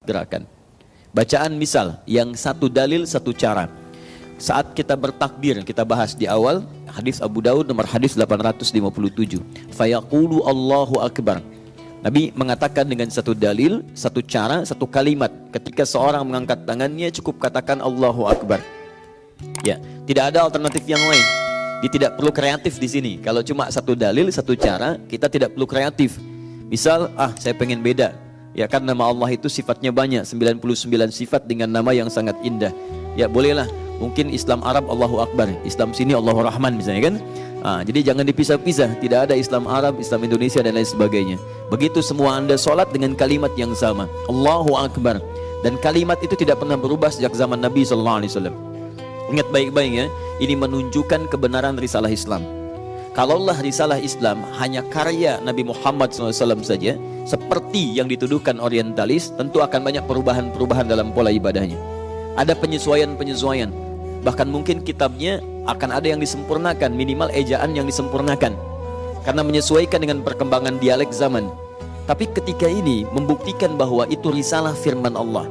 gerakan. Bacaan misal, yang satu dalil satu cara. Saat kita bertakbir, kita bahas di awal, hadis Abu Daud nomor hadis 857. Fayaqulu Allahu Akbar. Nabi mengatakan dengan satu dalil, satu cara, satu kalimat. Ketika seorang mengangkat tangannya, cukup katakan Allahu Akbar. Ya, tidak ada alternatif yang lain. Dia tidak perlu kreatif di sini. Kalau cuma satu dalil, satu cara, kita tidak perlu kreatif. Misal, saya pengen beda. Ya kan nama Allah itu sifatnya banyak, 99 sifat dengan nama yang sangat indah. Ya bolehlah, mungkin Islam Arab Allahu Akbar, Islam sini Allahu Rahman misalnya kan. Jadi jangan dipisah-pisah, tidak ada Islam Arab, Islam Indonesia dan lain sebagainya. Begitu semua Anda sholat dengan kalimat yang sama, Allahu Akbar. Dan kalimat itu tidak pernah berubah sejak zaman Nabi SAW. Ingat baik-baik ya, ini menunjukkan kebenaran risalah Islam. Kalaulah risalah Islam hanya karya Nabi Muhammad SAW saja, seperti yang dituduhkan orientalis, tentu akan banyak perubahan-perubahan dalam pola ibadahnya. Ada penyesuaian-penyesuaian. Bahkan mungkin kitabnya akan ada yang disempurnakan, minimal ejaan yang disempurnakan. Karena menyesuaikan dengan perkembangan dialek zaman. Tapi ketika ini membuktikan bahwa itu risalah firman Allah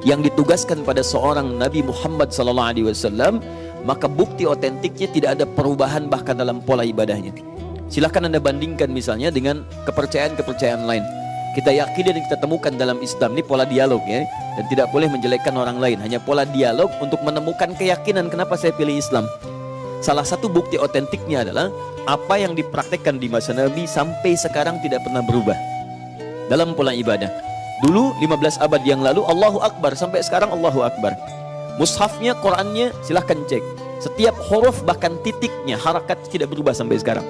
yang ditugaskan pada seorang Nabi Muhammad SAW, maka bukti otentiknya tidak ada perubahan bahkan dalam pola ibadahnya. Silahkan Anda bandingkan misalnya dengan kepercayaan-kepercayaan lain. Kita yakini dan kita temukan dalam Islam ini pola dialog ya, dan tidak boleh menjelekkan orang lain, hanya pola dialog untuk menemukan keyakinan kenapa saya pilih Islam. Salah satu bukti otentiknya adalah apa yang dipraktekkan di masa Nabi sampai sekarang tidak pernah berubah dalam pola ibadah. Dulu 15 abad yang lalu Allahu Akbar, sampai sekarang Allahu Akbar. Mushafnya, Qurannya silahkan cek. Setiap huruf bahkan titiknya, harakat tidak berubah sampai sekarang.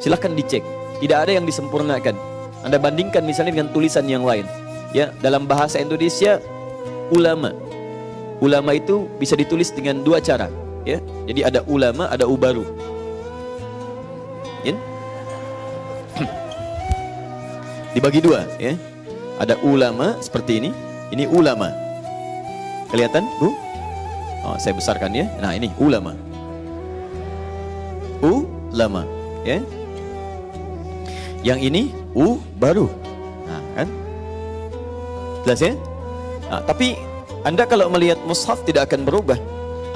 Silahkan dicek. Tidak ada yang disempurnakan. Anda bandingkan misalnya dengan tulisan yang lain. Ya, dalam bahasa Indonesia ulama. Ulama itu bisa ditulis dengan dua cara. Ya, jadi ada ulama, ada ubaru. Ya? Dibagi dua. Ya, ada ulama seperti ini ulama. Kelihatan, Bu? Saya besarkan ya. Nah ini ulama. Ulama ya. Yang ini baru. Nah kan? Jelas ya? Tapi Anda kalau melihat mushaf tidak akan berubah.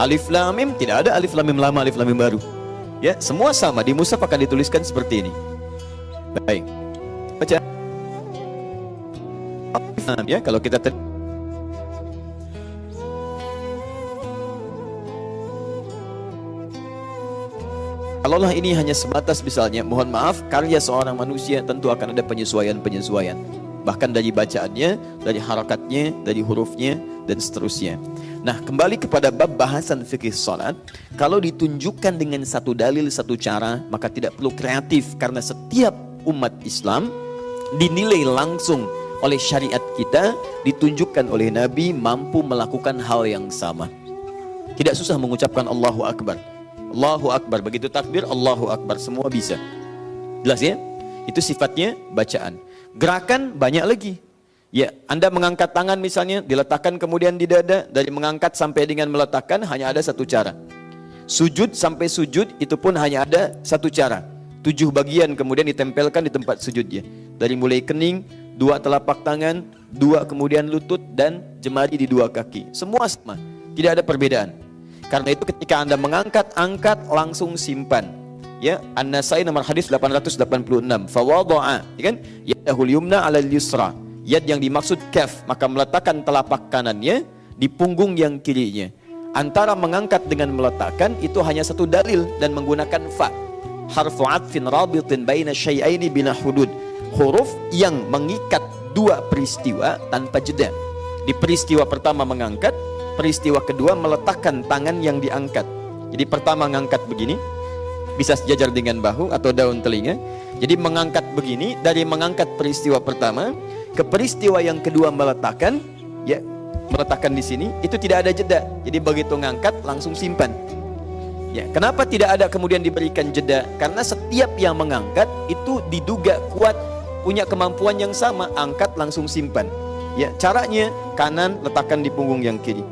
Alif lam mim tidak ada alif lam mim lama, alif lam mim baru. Ya, semua sama di mushaf akan dituliskan seperti ini. Baik. Baca. Ya, kalau kita kalaulah ini hanya sebatas misalnya, mohon maaf, karya seorang manusia, tentu akan ada penyesuaian-penyesuaian. Bahkan dari bacaannya, dari harakatnya, dari hurufnya, dan seterusnya. Nah, kembali kepada bab bahasan fikih salat. Kalau ditunjukkan dengan satu dalil, satu cara, maka tidak perlu kreatif. Karena setiap umat Islam dinilai langsung oleh syariat kita, ditunjukkan oleh Nabi mampu melakukan hal yang sama. Tidak susah mengucapkan Allahu Akbar. Allahu Akbar, begitu takbir Allahu Akbar, semua bisa. Jelas ya? Itu sifatnya bacaan. Gerakan banyak lagi. Ya, Anda mengangkat tangan misalnya, diletakkan kemudian di dada, dari mengangkat sampai dengan meletakkan hanya ada satu cara. Sujud sampai sujud itu pun hanya ada satu cara. 7 bagian kemudian ditempelkan di tempat sujudnya. Dari mulai kening, 2 telapak tangan, 2 kemudian lutut, dan jemari di 2 kaki. Semua sama, tidak ada perbedaan. Karena itu ketika Anda mengangkat, angkat langsung simpan. Ya, An-Nasai nomor hadis 886. Fawadha'a, ya kan? Yadahul yumna 'alal yusra. Yad yang dimaksud kaf, maka meletakkan telapak kanannya di punggung yang kirinya. Antara mengangkat dengan meletakkan itu hanya satu dalil dan menggunakan fa. Harfu 'atfin rabitin baina syai'aini bila hudud. Huruf yang mengikat 2 peristiwa tanpa jeda. Di peristiwa pertama mengangkat, peristiwa kedua meletakkan tangan yang diangkat. Jadi pertama mengangkat begini, bisa sejajar dengan bahu atau daun telinga. Jadi mengangkat begini, dari mengangkat peristiwa pertama ke peristiwa yang kedua meletakkan, ya, meletakkan di sini, itu tidak ada jeda. Jadi begitu ngangkat langsung simpan. Ya, kenapa tidak ada kemudian diberikan jeda? Karena setiap yang mengangkat itu diduga kuat, punya kemampuan yang sama, angkat langsung simpan. Ya, caranya kanan letakkan di punggung yang kiri.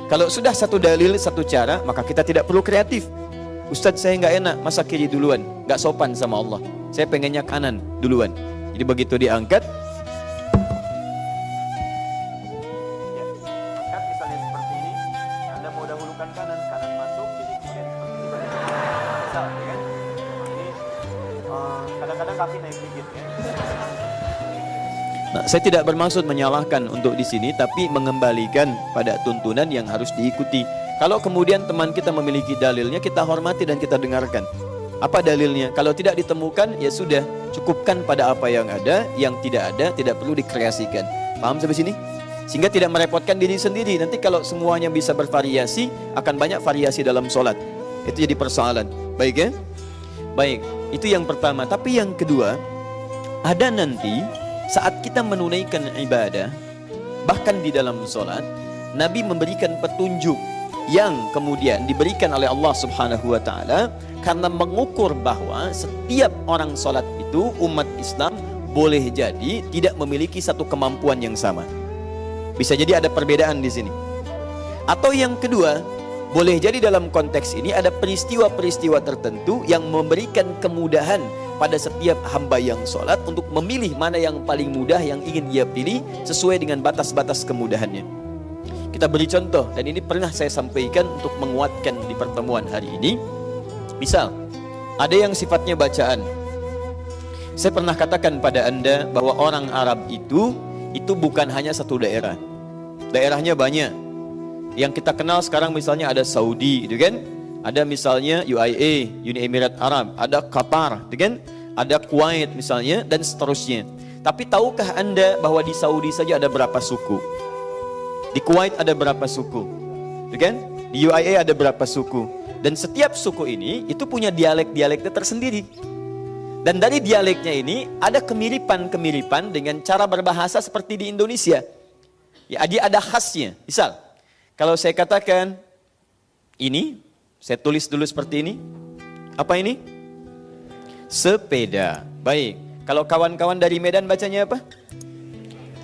Kalau sudah satu dalil, satu cara, maka kita tidak perlu kreatif. Ustadz, saya nggak enak, masa kiri duluan? Nggak sopan sama Allah. Saya pengennya kanan duluan. Jadi begitu diangkat, belokkan kanan, kanan masuk, jadi kemudian seperti ini balik ke kiri. Misal, ya kan? Ini kadang-kadang kaki naik dikit ya. Nah, saya tidak bermaksud menyalahkan untuk di sini, tapi mengembalikan pada tuntunan yang harus diikuti. Kalau kemudian teman kita memiliki dalilnya, kita hormati dan kita dengarkan. Apa dalilnya? Kalau tidak ditemukan, ya sudah, cukupkan pada apa yang ada. Yang tidak ada, tidak perlu dikreasikan. Paham sampai sini? Sehingga tidak merepotkan diri sendiri. Nanti kalau semuanya bisa bervariasi, akan banyak variasi dalam sholat. Itu jadi persoalan. Baik ya? Baik, itu yang pertama. Tapi yang kedua, ada nanti saat kita menunaikan ibadah, bahkan di dalam sholat, Nabi memberikan petunjuk yang kemudian diberikan oleh Allah Subhanahu wa Ta'ala, karena mengukur bahwa setiap orang sholat itu, umat Islam boleh jadi tidak memiliki satu kemampuan yang sama. Bisa jadi ada perbedaan di sini. Atau yang kedua, boleh jadi dalam konteks ini ada peristiwa-peristiwa tertentu yang memberikan kemudahan pada setiap hamba yang sholat untuk memilih mana yang paling mudah yang ingin dia pilih sesuai dengan batas-batas kemudahannya. Kita beri contoh, dan ini pernah saya sampaikan untuk menguatkan di pertemuan hari ini. Misal, ada yang sifatnya bacaan. Saya pernah katakan pada Anda bahwa orang Arab itu bukan hanya satu daerah. Daerahnya banyak. Yang kita kenal sekarang misalnya ada Saudi, gitu kan? Ada misalnya UAE, Uni Emirat Arab, ada Qatar, gitu kan? Ada Kuwait misalnya, dan seterusnya. Tapi tahukah Anda bahwa di Saudi saja ada berapa suku? Di Kuwait ada berapa suku? Gitu kan? Di UAE ada berapa suku? Dan setiap suku ini itu punya dialek-dialeknya tersendiri. Dan dari dialeknya ini ada kemiripan-kemiripan dengan cara berbahasa seperti di Indonesia. Ya, dia ada khasnya. Misal, kalau saya katakan ini, saya tulis dulu seperti ini. Apa ini? Sepeda. Baik. Kalau kawan-kawan dari Medan bacanya apa?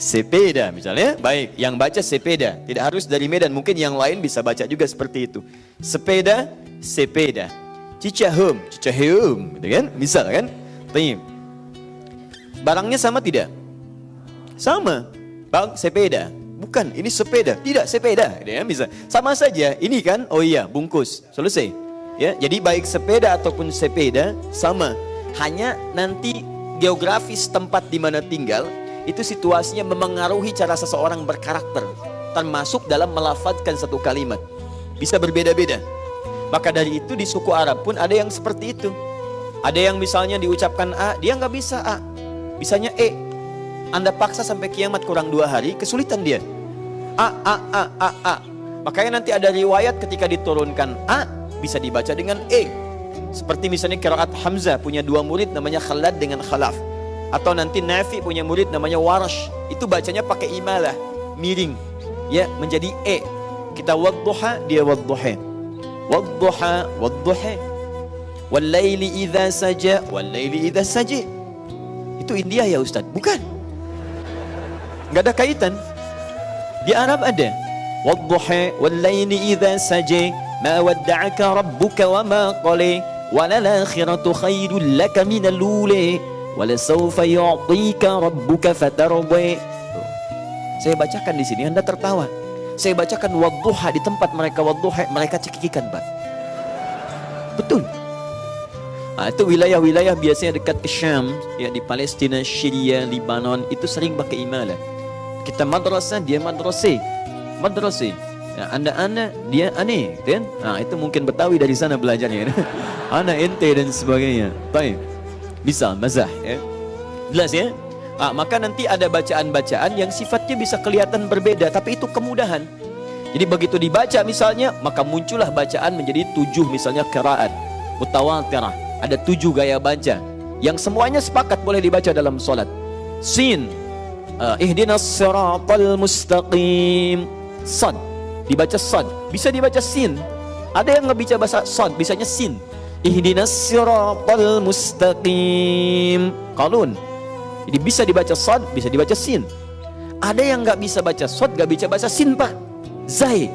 Sepeda misalnya. Baik, yang baca sepeda. Tidak harus dari Medan, mungkin yang lain bisa baca juga seperti itu. Sepeda, sepeda. Cicahum, cicahum, gitu kan? Misal kan? Baik. Barangnya sama tidak? Sama. Bang, sepeda. Bukan, ini sepeda. Tidak, sepeda. Ya, bisa. Sama saja. Ini kan, oh iya, bungkus. Selesai. Ya, jadi baik sepeda ataupun sepeda sama. Hanya nanti geografis tempat di mana tinggal itu situasinya memengaruhi cara seseorang berkarakter, termasuk dalam melafadzkan satu kalimat. Bisa berbeda-beda. Maka dari itu di suku Arab pun ada yang seperti itu. Ada yang misalnya diucapkan A, dia nggak bisa A, bisanya E. Anda paksa sampai kiamat kurang 2 hari, kesulitan dia. A. Makanya nanti ada riwayat ketika diturunkan A, bisa dibaca dengan E. Seperti misalnya qiraat Hamzah punya 2 murid namanya Khalad dengan Khalaf. Atau nanti Nafi punya murid namanya Warsh. Itu bacanya pakai imalah, miring. Ya, menjadi E. Kita wadduha, dia wadduha. Wadduha, wadduha. Wallaili idza saja, wallaili idza saja. Itu India ya Ustaz? Bukan. Enggak ada kaitan. Di Arab ada. Wadduha, wallaili idza saja, ma wadda'aka rabbuka wa ma qala, walal akhiratu khairul laka minal ula, wala sawfa yu'tika rabbuka fatarda. Saya bacakan di sini, Anda tertawa. Saya bacakan wadduha di tempat mereka wadduha, mereka cekikikan, Pak. Betul. Nah, itu wilayah-wilayah biasanya dekat ke Syam, ya, di Palestina, Syria, Libanon, itu sering pakai imalah. Kita madrasah, dia madrasah. Madrasah. Ya, anda, dia aneh, kan? Nah, itu mungkin Betawi dari sana belajarnya. Ana ente dan sebagainya. Baik. Bisa mazah, ya. Jelas ya? Ah, maka nanti ada bacaan-bacaan yang sifatnya bisa kelihatan berbeda, tapi itu kemudahan. Jadi begitu dibaca misalnya, maka muncullah bacaan menjadi 7 misalnya qiraat mutawatirah. Ada 7 gaya baca yang semuanya sepakat boleh dibaca dalam solat. Sin, ihdinas siratal mustaqim. Sad, dibaca sad. Bisa dibaca sin. Ada yang nggak bisa bahasa sad, bisanya sin. Ihdinas siratal mustaqim. Qalun. Jadi bisa dibaca sad, bisa dibaca sin. Ada yang nggak bisa baca sad, nggak bisa baca sin, Pak. Zai.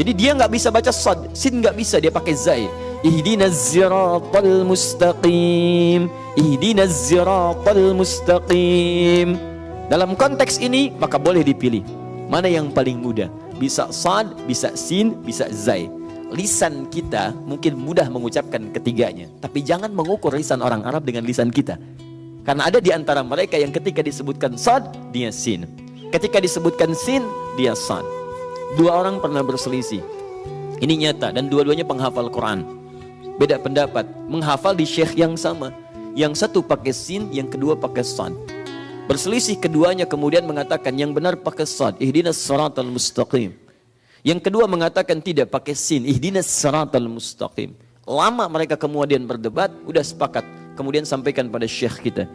Jadi dia nggak bisa baca sad, sin nggak bisa, dia pakai zai. Ihdinas siratal mustaqim. Ihdinas siratal mustaqim. Dalam konteks ini maka boleh dipilih. Mana yang paling mudah? Bisa sad, bisa sin, bisa zai. Lisan kita mungkin mudah mengucapkan ketiganya, tapi jangan mengukur lisan orang Arab dengan lisan kita. Karena ada di antara mereka yang ketika disebutkan sad, dia sin. Ketika disebutkan sin, dia sad. Dua orang pernah berselisih. Ini nyata, dan dua-duanya penghafal Quran. Beda pendapat, menghafal di syekh yang sama. Yang satu pakai sin, yang kedua pakai sad. Berselisih keduanya kemudian mengatakan yang benar pakai sad, ihdinas siratal mustaqim. Yang kedua mengatakan tidak, pakai sin, ihdinas siratal mustaqim. Lama mereka kemudian berdebat, udah sepakat. Kemudian sampaikan pada syekh kita.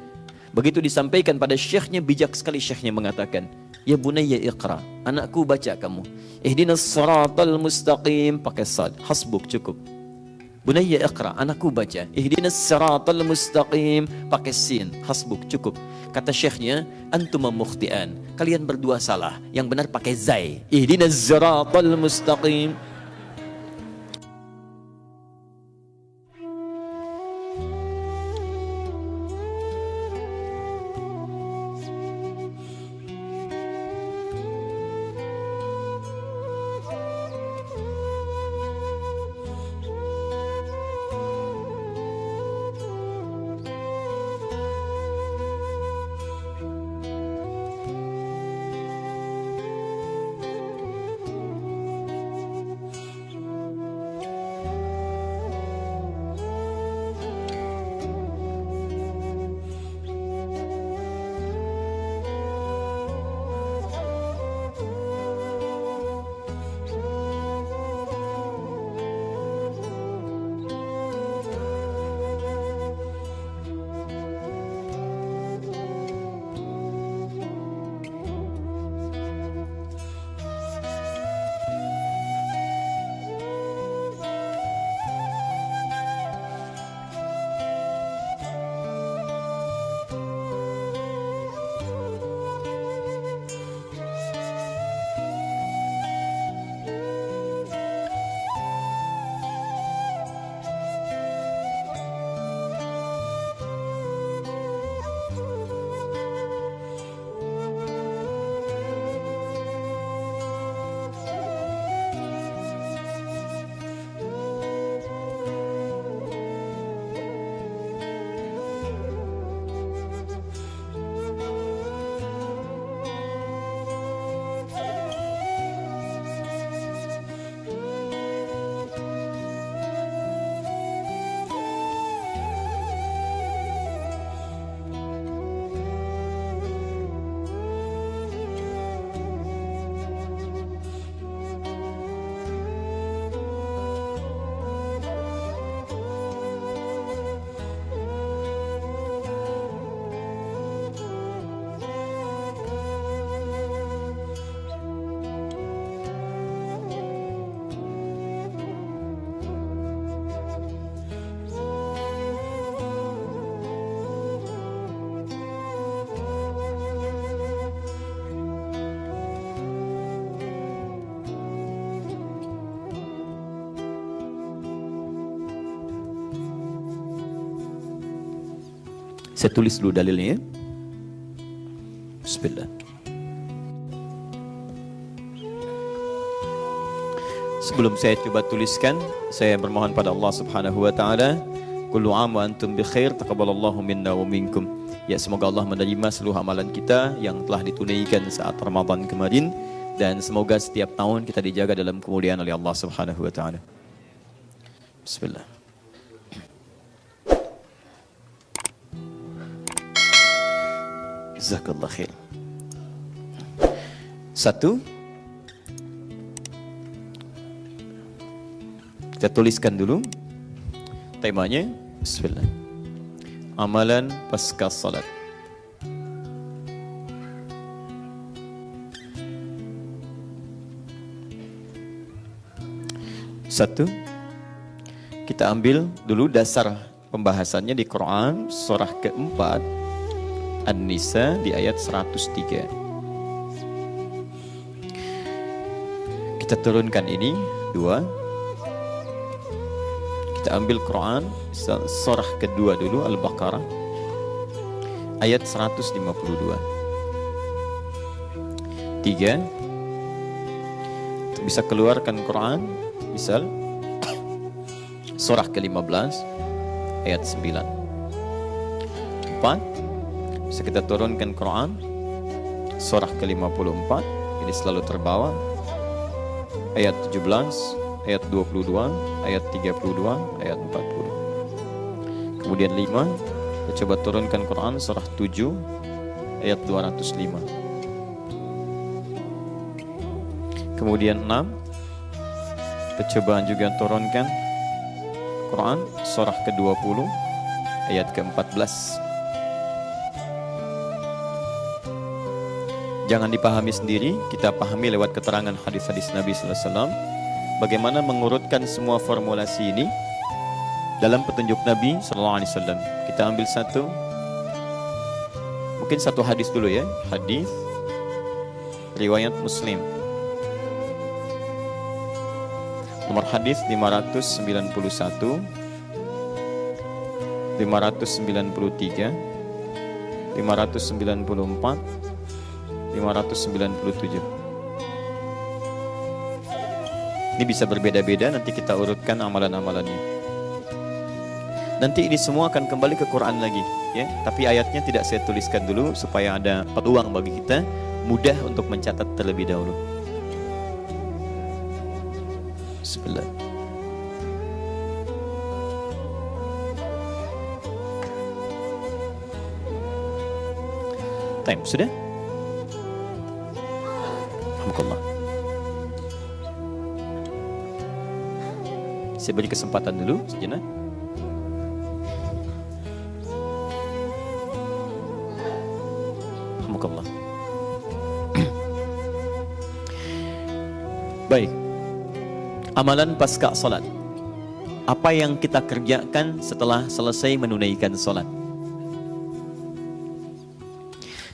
Begitu disampaikan pada syekhnya, bijak sekali syekhnya mengatakan, ya bunayya iqra, anakku baca kamu. Ihdinas siratal mustaqim, pakai sad, hasbuk, cukup. Bunayya iqra, anakku baca. Ihdinas siratal mustaqim, pakai sin, hasbuk, cukup. Kata syekhnya, antum mukhtian, kalian berdua salah. Yang benar pakai zai. Ihdinas siratal mustaqim. Saya tulis dulu dalilnya ya. Bismillah. Sebelum saya coba tuliskan, saya bermohon pada Allah Subhanahu wa taala, kullu 'am wa antum bi khair, taqabbalallahu minna wa minkum. Ya, semoga Allah menerima seluruh amalan kita yang telah ditunaikan saat Ramadan kemarin, dan semoga setiap tahun kita dijaga dalam kemuliaan oleh Allah Subhanahu wa taala. Bismillah. Jazakallah khair. Satu, kita tuliskan dulu temanya. Bismillah. Amalan pasca salat. Satu, kita ambil dulu dasar pembahasannya di Quran surah keempat An-Nisa di ayat 103. Kita turunkan ini dua. Kita ambil Quran surah kedua dulu, Al-Baqarah ayat 152. Tiga, bisa keluarkan Quran, misal surah ke-15 ayat 9. 4, bisa kita turunkan Quran surah ke-54, ini selalu terbawa, ayat 17, ayat 22, ayat 32, ayat 40. Kemudian 5, kita coba turunkan Quran surah 7 ayat 205. Kemudian 6, kita coba juga turunkan Quran surah ke-20 ayat ke-14. Jangan dipahami sendiri, kita pahami lewat keterangan hadis-hadis Nabi sallallahu alaihi wasallam bagaimana mengurutkan semua formulasi ini dalam petunjuk Nabi sallallahu alaihi wasallam. Kita ambil mungkin satu hadis dulu ya, hadis riwayat Muslim. Nomor hadis 591, 593, 594, 597. Ini bisa berbeda-beda, nanti kita urutkan amalan-amalannya. Nanti ini semua akan kembali ke Quran lagi, ya. Tapi ayatnya tidak saya tuliskan dulu supaya ada peluang bagi kita mudah untuk mencatat terlebih dahulu. Bismillah. Time sudah? Alhamdulillah. Saya beri kesempatan dulu sejenak. Alhamdulillah. Baik. Amalan pasca salat. Apa yang kita kerjakan setelah selesai menunaikan salat?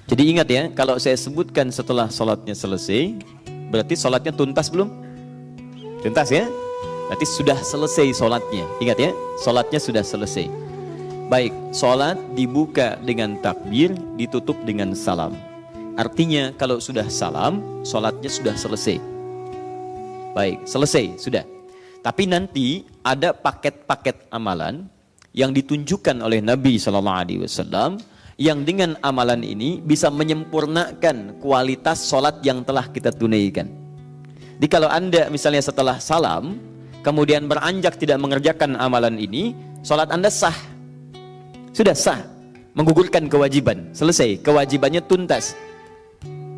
Jadi ingat ya, kalau saya sebutkan setelah salatnya selesai, berarti salatnya tuntas belum? Tuntas ya? Berarti sudah selesai salatnya. Ingat ya, salatnya sudah selesai. Baik, salat dibuka dengan takbir, ditutup dengan salam. Artinya kalau sudah salam, salatnya sudah selesai. Baik, selesai, sudah. Tapi nanti ada paket-paket amalan yang ditunjukkan oleh Nabi SAW yang dengan amalan ini bisa menyempurnakan kualitas sholat yang telah kita tunaikan. Jadi kalau Anda misalnya setelah salam, kemudian beranjak tidak mengerjakan amalan ini, sholat Anda sah. Sudah sah, menggugurkan kewajiban, selesai, kewajibannya tuntas.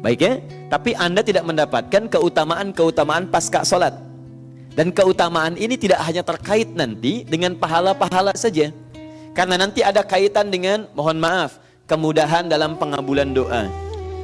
Baik ya, tapi Anda tidak mendapatkan keutamaan-keutamaan pasca sholat. Dan keutamaan ini tidak hanya terkait nanti dengan pahala-pahala saja. Karena nanti ada kaitan dengan, mohon maaf, kemudahan dalam pengabulan doa.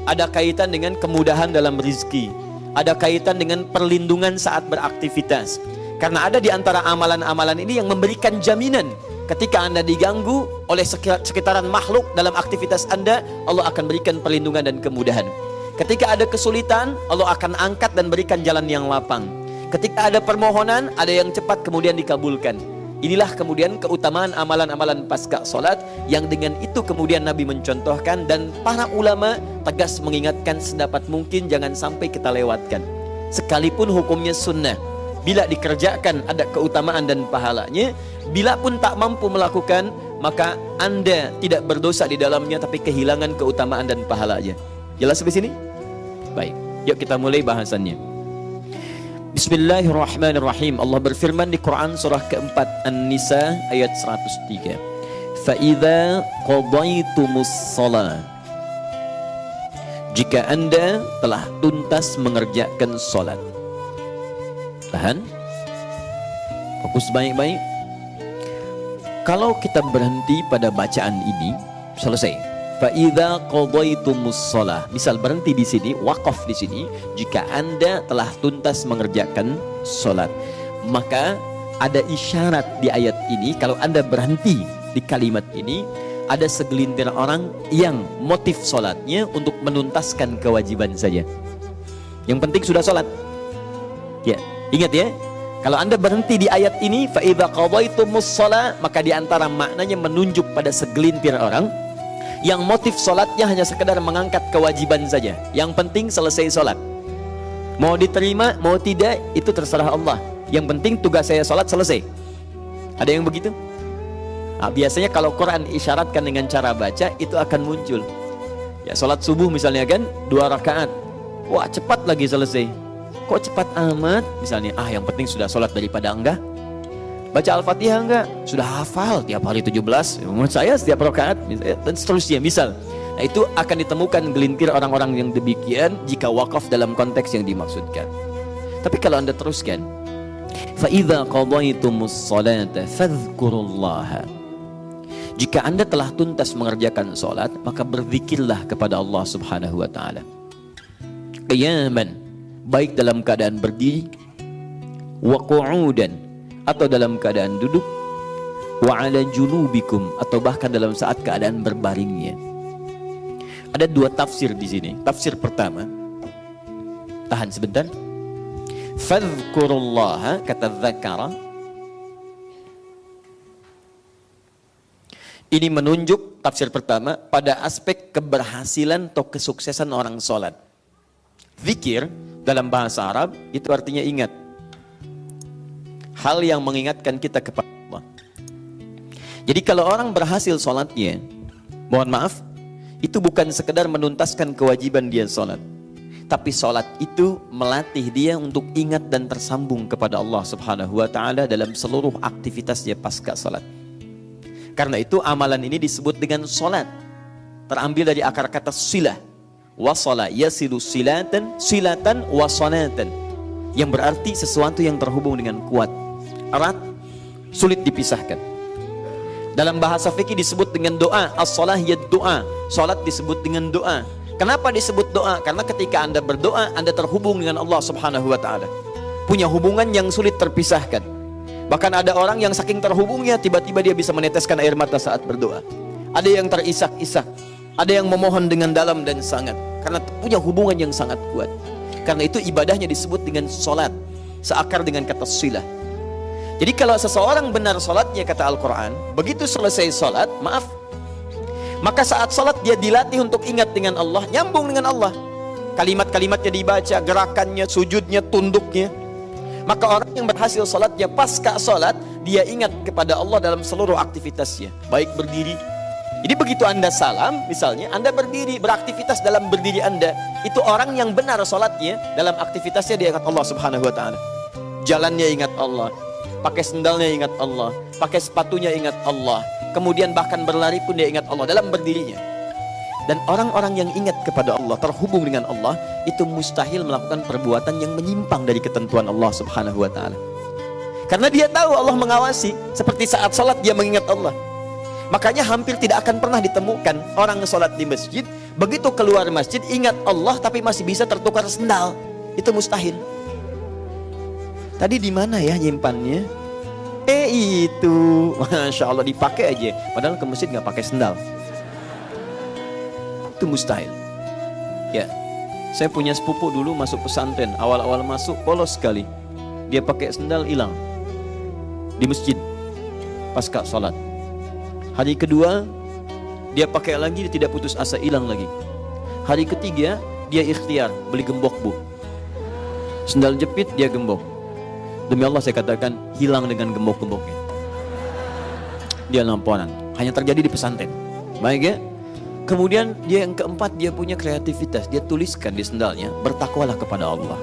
Ada kaitan dengan kemudahan dalam rizki. Ada kaitan dengan perlindungan saat beraktivitas. Karena ada di antara amalan-amalan ini yang memberikan jaminan. Ketika Anda diganggu oleh sekitaran makhluk dalam aktivitas Anda, Allah akan berikan perlindungan dan kemudahan. Ketika ada kesulitan, Allah akan angkat dan berikan jalan yang lapang. Ketika ada permohonan, ada yang cepat kemudian dikabulkan. Inilah kemudian keutamaan amalan-amalan pasca salat yang dengan itu kemudian Nabi mencontohkan dan para ulama tegas mengingatkan sedapat mungkin jangan sampai kita lewatkan. Sekalipun hukumnya sunnah, bila dikerjakan ada keutamaan dan pahalanya. Bila pun tak mampu melakukan, maka Anda tidak berdosa di dalamnya tapi kehilangan keutamaan dan pahalanya. Jelas sampai sini? Baik, yuk kita mulai bahasannya. Bismillahirrahmanirrahim. Allah berfirman di Quran surah keempat An-Nisa ayat 103. Fa'idha qadaytumus salat. Jika Anda telah tuntas mengerjakan salat. Tahan. Fokus baik-baik. Kalau kita berhenti pada bacaan ini, selesai. Fa'idha qadaytumus shalah. Misal berhenti di sini, wakaf di sini, jika Anda telah tuntas mengerjakan salat. Maka ada isyarat di ayat ini, kalau Anda berhenti di kalimat ini, ada segelintir orang yang motif salatnya untuk menuntaskan kewajiban saja. Yang penting sudah salat. Ya, ingat ya. Kalau Anda berhenti di ayat ini, fa'idha qadaytumus shalah, maka di antara maknanya menunjuk pada segelintir orang yang motif sholatnya hanya sekedar mengangkat kewajiban saja. Yang penting selesai sholat. Mau diterima, mau tidak, itu terserah Allah. Yang penting tugas saya sholat selesai. Ada yang begitu? Nah, biasanya kalau Quran isyaratkan dengan cara baca, itu akan muncul. Ya, sholat subuh misalnya kan, 2 rakaat. Wah, cepat lagi selesai. Kok cepat amat? Misalnya, yang penting sudah sholat daripada enggak. Baca Al-Fatihah enggak? Sudah hafal tiap hari 17. Menurut saya setiap rakaat, dan seterusnya. Misal, nah itu akan ditemukan gelintir orang-orang yang demikian jika wakaf dalam konteks yang dimaksudkan. Tapi kalau Anda teruskan, فَإِذَا قَضَيْتُمُ الصَّلَاةَ فَاذْكُرُوا اللَّهَ. Jika Anda telah tuntas mengerjakan sholat, maka berzikirlah kepada Allah Subhanahu wa Ta'ala. Qiyaman, baik dalam keadaan berdiri, wa qu'udan, atau dalam keadaan duduk, wa 'ala junubikum, atau bahkan dalam saat keadaan berbaringnya. Ada 2 tafsir di sini. Tafsir pertama, tahan sebentar. Fadhkurullaha, kata dzakara, ini menunjuk, tafsir pertama, pada aspek keberhasilan atau kesuksesan orang sholat. Zikir dalam bahasa Arab itu artinya ingat, hal yang mengingatkan kita kepada Allah. Jadi kalau orang berhasil sholatnya, mohon maaf, itu bukan sekedar menuntaskan kewajiban dia sholat, tapi sholat itu melatih dia untuk ingat dan tersambung kepada Allah Subhanahu wa Ta'ala dalam seluruh aktivitasnya pasca sholat. Karena itu amalan ini disebut dengan sholat, terambil dari akar kata silah, wasala yasilu silatan, silatan wasalatan, yang berarti sesuatu yang terhubung dengan kuat, erat, sulit dipisahkan. Dalam bahasa fikih disebut dengan doa, as-salah ya doa, sholat disebut dengan doa. Kenapa disebut doa? Karena ketika Anda berdoa, Anda terhubung dengan Allah Subhanahu wa Ta'ala, punya hubungan yang sulit terpisahkan. Bahkan ada orang yang saking terhubungnya, tiba-tiba dia bisa meneteskan air mata saat berdoa. Ada yang terisak-isak, ada yang memohon dengan dalam dan sangat, karena punya hubungan yang sangat kuat. Karena itu ibadahnya disebut dengan sholat, seakar dengan kata silah. Jadi kalau seseorang benar sholatnya, kata Al-Quran, begitu selesai sholat, maka saat sholat dia dilatih untuk ingat dengan Allah, nyambung dengan Allah. Kalimat-kalimatnya dibaca, gerakannya, sujudnya, tunduknya. Maka orang yang berhasil sholatnya pasca sholat, dia ingat kepada Allah dalam seluruh aktivitasnya, baik berdiri. Jadi begitu Anda salam, misalnya Anda berdiri, beraktivitas dalam berdiri Anda, itu orang yang benar sholatnya, dalam aktivitasnya dia ingat Allah Subhanahu wa Ta'ala. Jalannya ingat Allah, pakai sendalnya ingat Allah, pakai sepatunya ingat Allah, kemudian bahkan berlari pun dia ingat Allah dalam berdirinya. Dan orang-orang yang ingat kepada Allah, terhubung dengan Allah, itu mustahil melakukan perbuatan yang menyimpang dari ketentuan Allah Subhanahu wa Ta'ala. Karena dia tahu Allah mengawasi, seperti saat sholat dia mengingat Allah. Makanya hampir tidak akan pernah ditemukan orang sholat di masjid, begitu keluar masjid ingat Allah tapi masih bisa tertukar sendal. Itu mustahil. Tadi di mana ya nyimpannya? Itu, Masya Allah, dipakai aja. Padahal ke masjid nggak pakai sendal. Itu mustahil. Ya, saya punya sepupu dulu masuk pesantren, awal-awal masuk polos sekali, dia pakai sendal hilang di masjid pasca sholat. Hari kedua dia pakai lagi, dia tidak putus asa, hilang lagi. Hari ketiga dia ikhtiar beli gembok, bu, sendal jepit dia gembok. Demi Allah saya katakan, hilang dengan gembok-gemboknya. Dia lamponan, hanya terjadi di pesantren. Baik ya. Kemudian dia yang keempat, dia punya kreativitas, dia tuliskan di sendalnya, bertakwalah kepada Allah.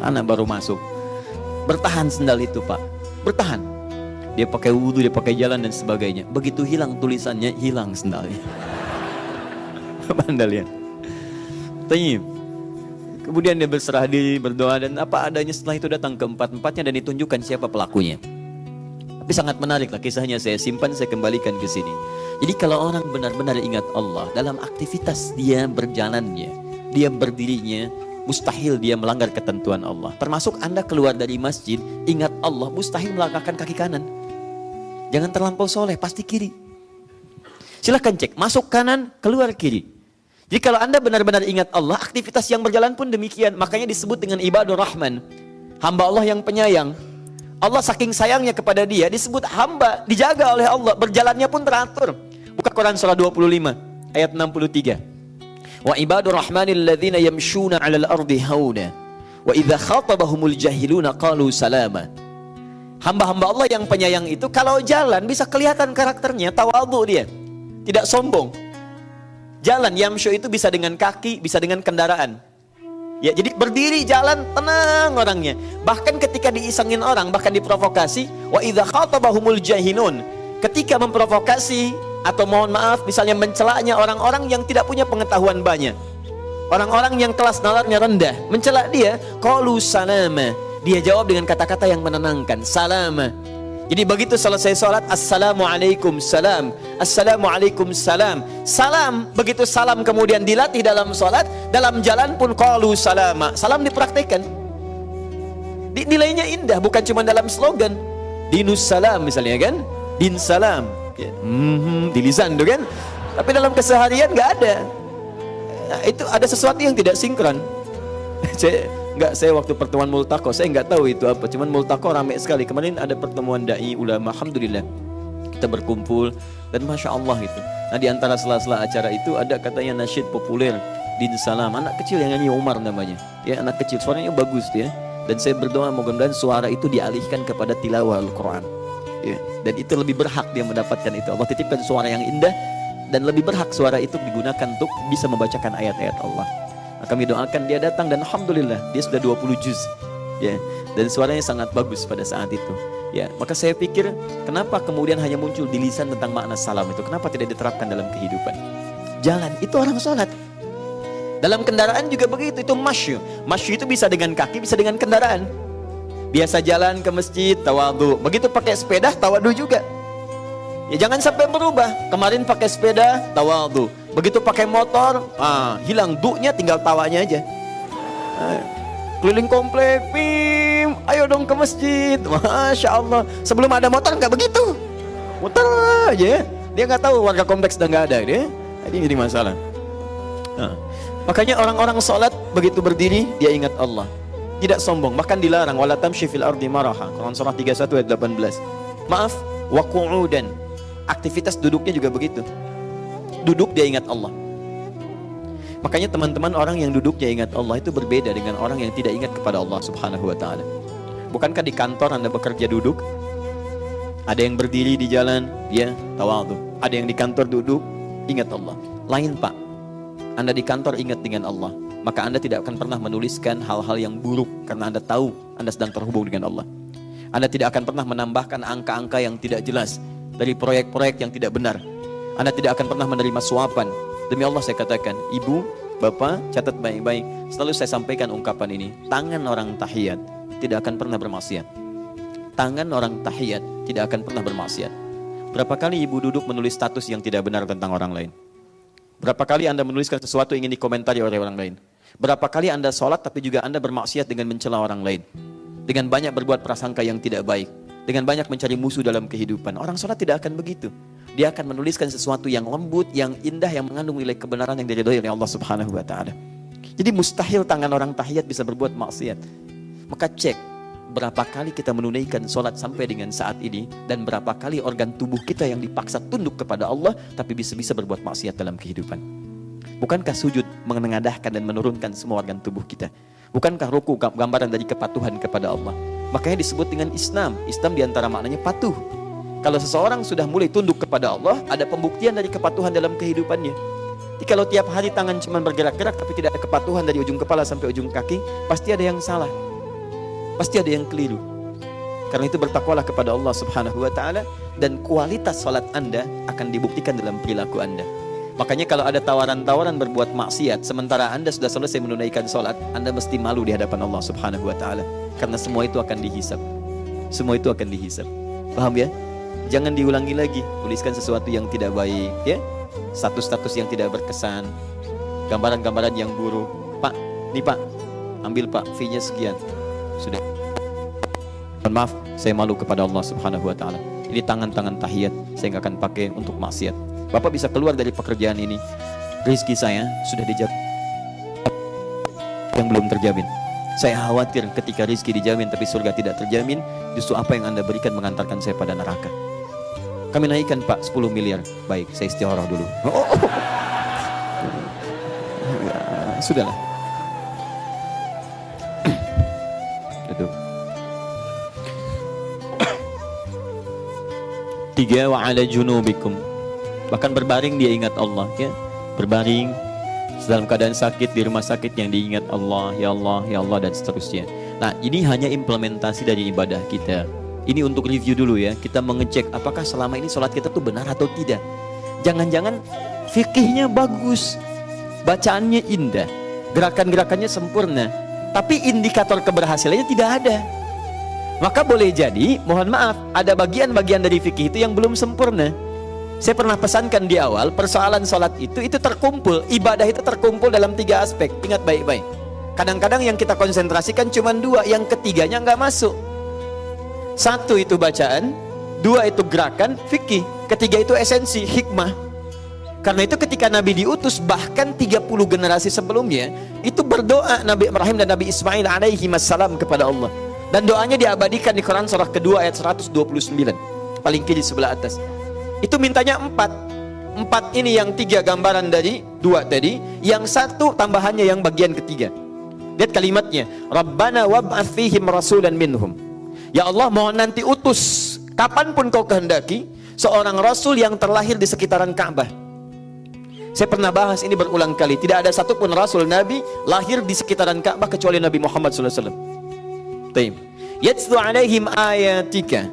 Anak baru masuk, bertahan sendal itu pak, bertahan. Dia pakai wudhu, dia pakai jalan dan sebagainya. Begitu hilang tulisannya, hilang sendalnya. Apa Anda lihat? Tayyib. Kemudian dia berserah diri, berdoa, dan apa adanya. Setelah itu datang keempat-empatnya dan ditunjukkan siapa pelakunya. Tapi sangat menarik lah kisahnya, saya simpan, saya kembalikan ke sini. Jadi kalau orang benar-benar ingat Allah dalam aktivitas dia berjalannya, dia berdirinya, mustahil dia melanggar ketentuan Allah. Termasuk Anda keluar dari masjid, ingat Allah, mustahil melangkahkan kaki kanan. Jangan terlampau soleh, pasti kiri. Silahkan cek, masuk kanan, keluar kiri. Jadi kalau Anda benar-benar ingat Allah, aktivitas yang berjalan pun demikian. Makanya disebut dengan ibadur rahman, hamba Allah yang penyayang. Allah saking sayangnya kepada dia, disebut hamba, dijaga oleh Allah, berjalannya pun teratur. Buka Quran surah 25 ayat 63. Wa ibadur rahmanil ladzina yamshuna 'alal ardi hauna wa idza khatabahumul jahiluna qalu salama. Hamba-hamba Allah yang penyayang itu kalau jalan bisa kelihatan karakternya, tawadhu dia, tidak sombong. Jalan yamshu itu bisa dengan kaki, bisa dengan kendaraan. Ya, jadi berdiri jalan tenang orangnya. Bahkan ketika diisengin orang, bahkan diprovokasi, wa idza khatabahumul jahilun, ketika memprovokasi atau mohon maaf misalnya mencelaknya orang-orang yang tidak punya pengetahuan banyak, orang-orang yang kelas nalarnya rendah, mencela dia, qalu salama, dia jawab dengan kata-kata yang menenangkan, salama. Jadi begitu selesai sholat, assalamualaikum salam, assalamualaikum salam, salam. Begitu salam kemudian dilatih dalam sholat, dalam jalan pun qalu salama, salam dipraktekkan. Nilainya indah, bukan cuma dalam slogan dinus salam misalnya kan, din salam ya. Di lisan tuh kan, tapi dalam keseharian nggak ada. Nah, itu ada sesuatu yang tidak sinkron. Saya waktu pertemuan multaqo, saya nggak tahu itu apa, cuman multaqo ramai sekali. Kemarin ada pertemuan dai ulama, alhamdulillah kita berkumpul dan masya Allah itu. Nah di antara sela-sela acara itu ada katanya nasyid populer din salam, anak kecil yang nyanyi, Umar namanya ya, anak kecil suaranya bagus ya. Dan saya berdoa mudah-mudahan suara itu dialihkan kepada tilawah Al-Quran ya. Dan itu lebih berhak dia mendapatkan itu. Allah titipkan suara yang indah dan lebih berhak suara itu digunakan untuk bisa membacakan ayat-ayat Allah. Nah, kami doakan dia datang dan alhamdulillah dia sudah 20 juz ya, dan suaranya sangat bagus pada saat itu ya. Maka saya pikir kenapa kemudian hanya muncul di lisan tentang makna salam itu, kenapa tidak diterapkan dalam kehidupan? Jalan itu orang sholat, dalam kendaraan juga begitu, itu masyu. Masyu itu bisa dengan kaki, bisa dengan kendaraan. Biasa jalan ke masjid, tawadhu. Begitu pakai sepeda, tawadhu juga. Ya jangan sampai berubah. Kemarin pakai sepeda, tawadhu. Begitu pakai motor, hilang du'nya, tinggal tawanya aja. Keliling komplek, pim, ayo dong ke masjid. Masya Allah. Sebelum ada motor nggak begitu. Muter aja ya. Dia nggak tahu warga kompleks sudah nggak ada dia. Ini jadi masalah. Makanya orang-orang sholat begitu berdiri dia ingat Allah, tidak sombong, bahkan dilarang wala tamshi fil ardi maraha, Quran surah 31 ayat 18. Maaf, wa qu'udan, aktivitas duduknya juga begitu. Duduk dia ingat Allah. Makanya teman-teman, orang yang duduk dia ingat Allah itu berbeda dengan orang yang tidak ingat kepada Allah Subhanahu wa taala. Bukankah di kantor Anda bekerja duduk? Ada yang berdiri di jalan, dia tawadhu. Ada yang di kantor duduk, ingat Allah. Lain Pak, Anda di kantor ingat dengan Allah, maka Anda tidak akan pernah menuliskan hal-hal yang buruk karena Anda tahu Anda sedang terhubung dengan Allah. Anda tidak akan pernah menambahkan angka-angka yang tidak jelas dari proyek-proyek yang tidak benar. Anda tidak akan pernah menerima suapan. Demi Allah saya katakan, ibu, bapak, catat baik-baik. Selalu saya sampaikan ungkapan ini, tangan orang tahiyat tidak akan pernah bermaksiat. Tangan orang tahiyat tidak akan pernah bermaksiat. Berapa kali ibu duduk menulis status yang tidak benar tentang orang lain? Berapa kali Anda menuliskan sesuatu yang ingin dikomentari oleh orang lain? Berapa kali Anda sholat tapi juga Anda bermaksiat dengan mencela orang lain? Dengan banyak berbuat prasangka yang tidak baik, dengan banyak mencari musuh dalam kehidupan. Orang sholat tidak akan begitu. Dia akan menuliskan sesuatu yang lembut, yang indah, yang mengandung nilai kebenaran yang diridhoi oleh Allah Subhanahu wa taala. Jadi mustahil tangan orang tahiyat bisa berbuat maksiat. Maka cek berapa kali kita menunaikan sholat sampai dengan saat ini, dan berapa kali organ tubuh kita yang dipaksa tunduk kepada Allah tapi bisa-bisa berbuat maksiat dalam kehidupan. Bukankah sujud menengadahkan dan menurunkan semua organ tubuh kita? Bukankah ruku gambaran dari kepatuhan kepada Allah? Makanya disebut dengan Islam. Islam diantara maknanya patuh. Kalau seseorang sudah mulai tunduk kepada Allah, ada pembuktian dari kepatuhan dalam kehidupannya. Jadi kalau tiap hari tangan cuma bergerak-gerak tapi tidak ada kepatuhan dari ujung kepala sampai ujung kaki, pasti ada yang salah, pasti ada yang keliru. Karena itu bertakwalah kepada Allah Subhanahu wa taala, dan kualitas salat Anda akan dibuktikan dalam perilaku Anda. Makanya kalau ada tawaran-tawaran berbuat maksiat sementara Anda sudah selesai menunaikan salat, Anda mesti malu di hadapan Allah Subhanahu wa taala, karena semua itu akan dihisab. Semua itu akan dihisab. Paham ya? Jangan diulangi lagi, tuliskan sesuatu yang tidak baik ya. Status-status yang tidak berkesan, gambaran-gambaran yang buruk. Pak, nih Pak, ambil Pak, fee-nya sekian. Sudah. Mohon maaf, saya malu kepada Allah Subhanahu wa taala. Ini tangan-tangan tahiyat saya nggak akan pakai untuk maksiat. Bapak bisa keluar dari pekerjaan ini, rezeki saya sudah dijamin yang belum terjamin. Saya khawatir ketika rezeki dijamin tapi surga tidak terjamin, justru apa yang Anda berikan mengantarkan saya pada neraka. Kami naikkan Pak 10 miliar. Baik, saya istikharah dulu. Sudahlah. Itu. 3 wa ala junubikum. Bahkan berbaring dia ingat Allah, ya. Berbaring dalam keadaan sakit di rumah sakit yang diingat Allah, ya Allah, ya Allah, dan seterusnya. Nah, ini hanya implementasi dari ibadah kita. Ini untuk review dulu ya. Kita mengecek apakah selama ini sholat kita tuh benar atau tidak. Jangan-jangan fikihnya bagus, bacaannya indah, gerakan-gerakannya sempurna, tapi indikator keberhasilannya tidak ada. Maka boleh jadi, mohon maaf, ada bagian-bagian dari fikih itu yang belum sempurna. Saya pernah pesankan di awal, persoalan sholat itu terkumpul, ibadah itu terkumpul dalam 3 aspek. Ingat baik-baik. Kadang-kadang yang kita konsentrasikan cuma 2, yang ketiganya nggak masuk. 1 itu bacaan, 2 itu gerakan, fikih, ketiga itu esensi, hikmah. Karena itu ketika Nabi diutus, bahkan 30 generasi sebelumnya, itu berdoa Nabi Ibrahim dan Nabi Ismail alaihi wassalam kepada Allah. Dan doanya diabadikan di Quran surah kedua ayat 129, paling kiri sebelah atas. Itu mintanya 4 ini yang 3 gambaran dari 2 tadi, yang 1 tambahannya yang bagian ketiga. Lihat kalimatnya, Rabbana wab'ats fihim rasulan minhum. Ya Allah, mohon nanti utus kapanpun kau kehendaki seorang rasul yang terlahir di sekitaran Ka'bah. Saya pernah bahas ini berulang kali, tidak ada satupun rasul Nabi lahir di sekitaran Ka'bah kecuali Nabi Muhammad SAW. Yatslu alaihim ayatika.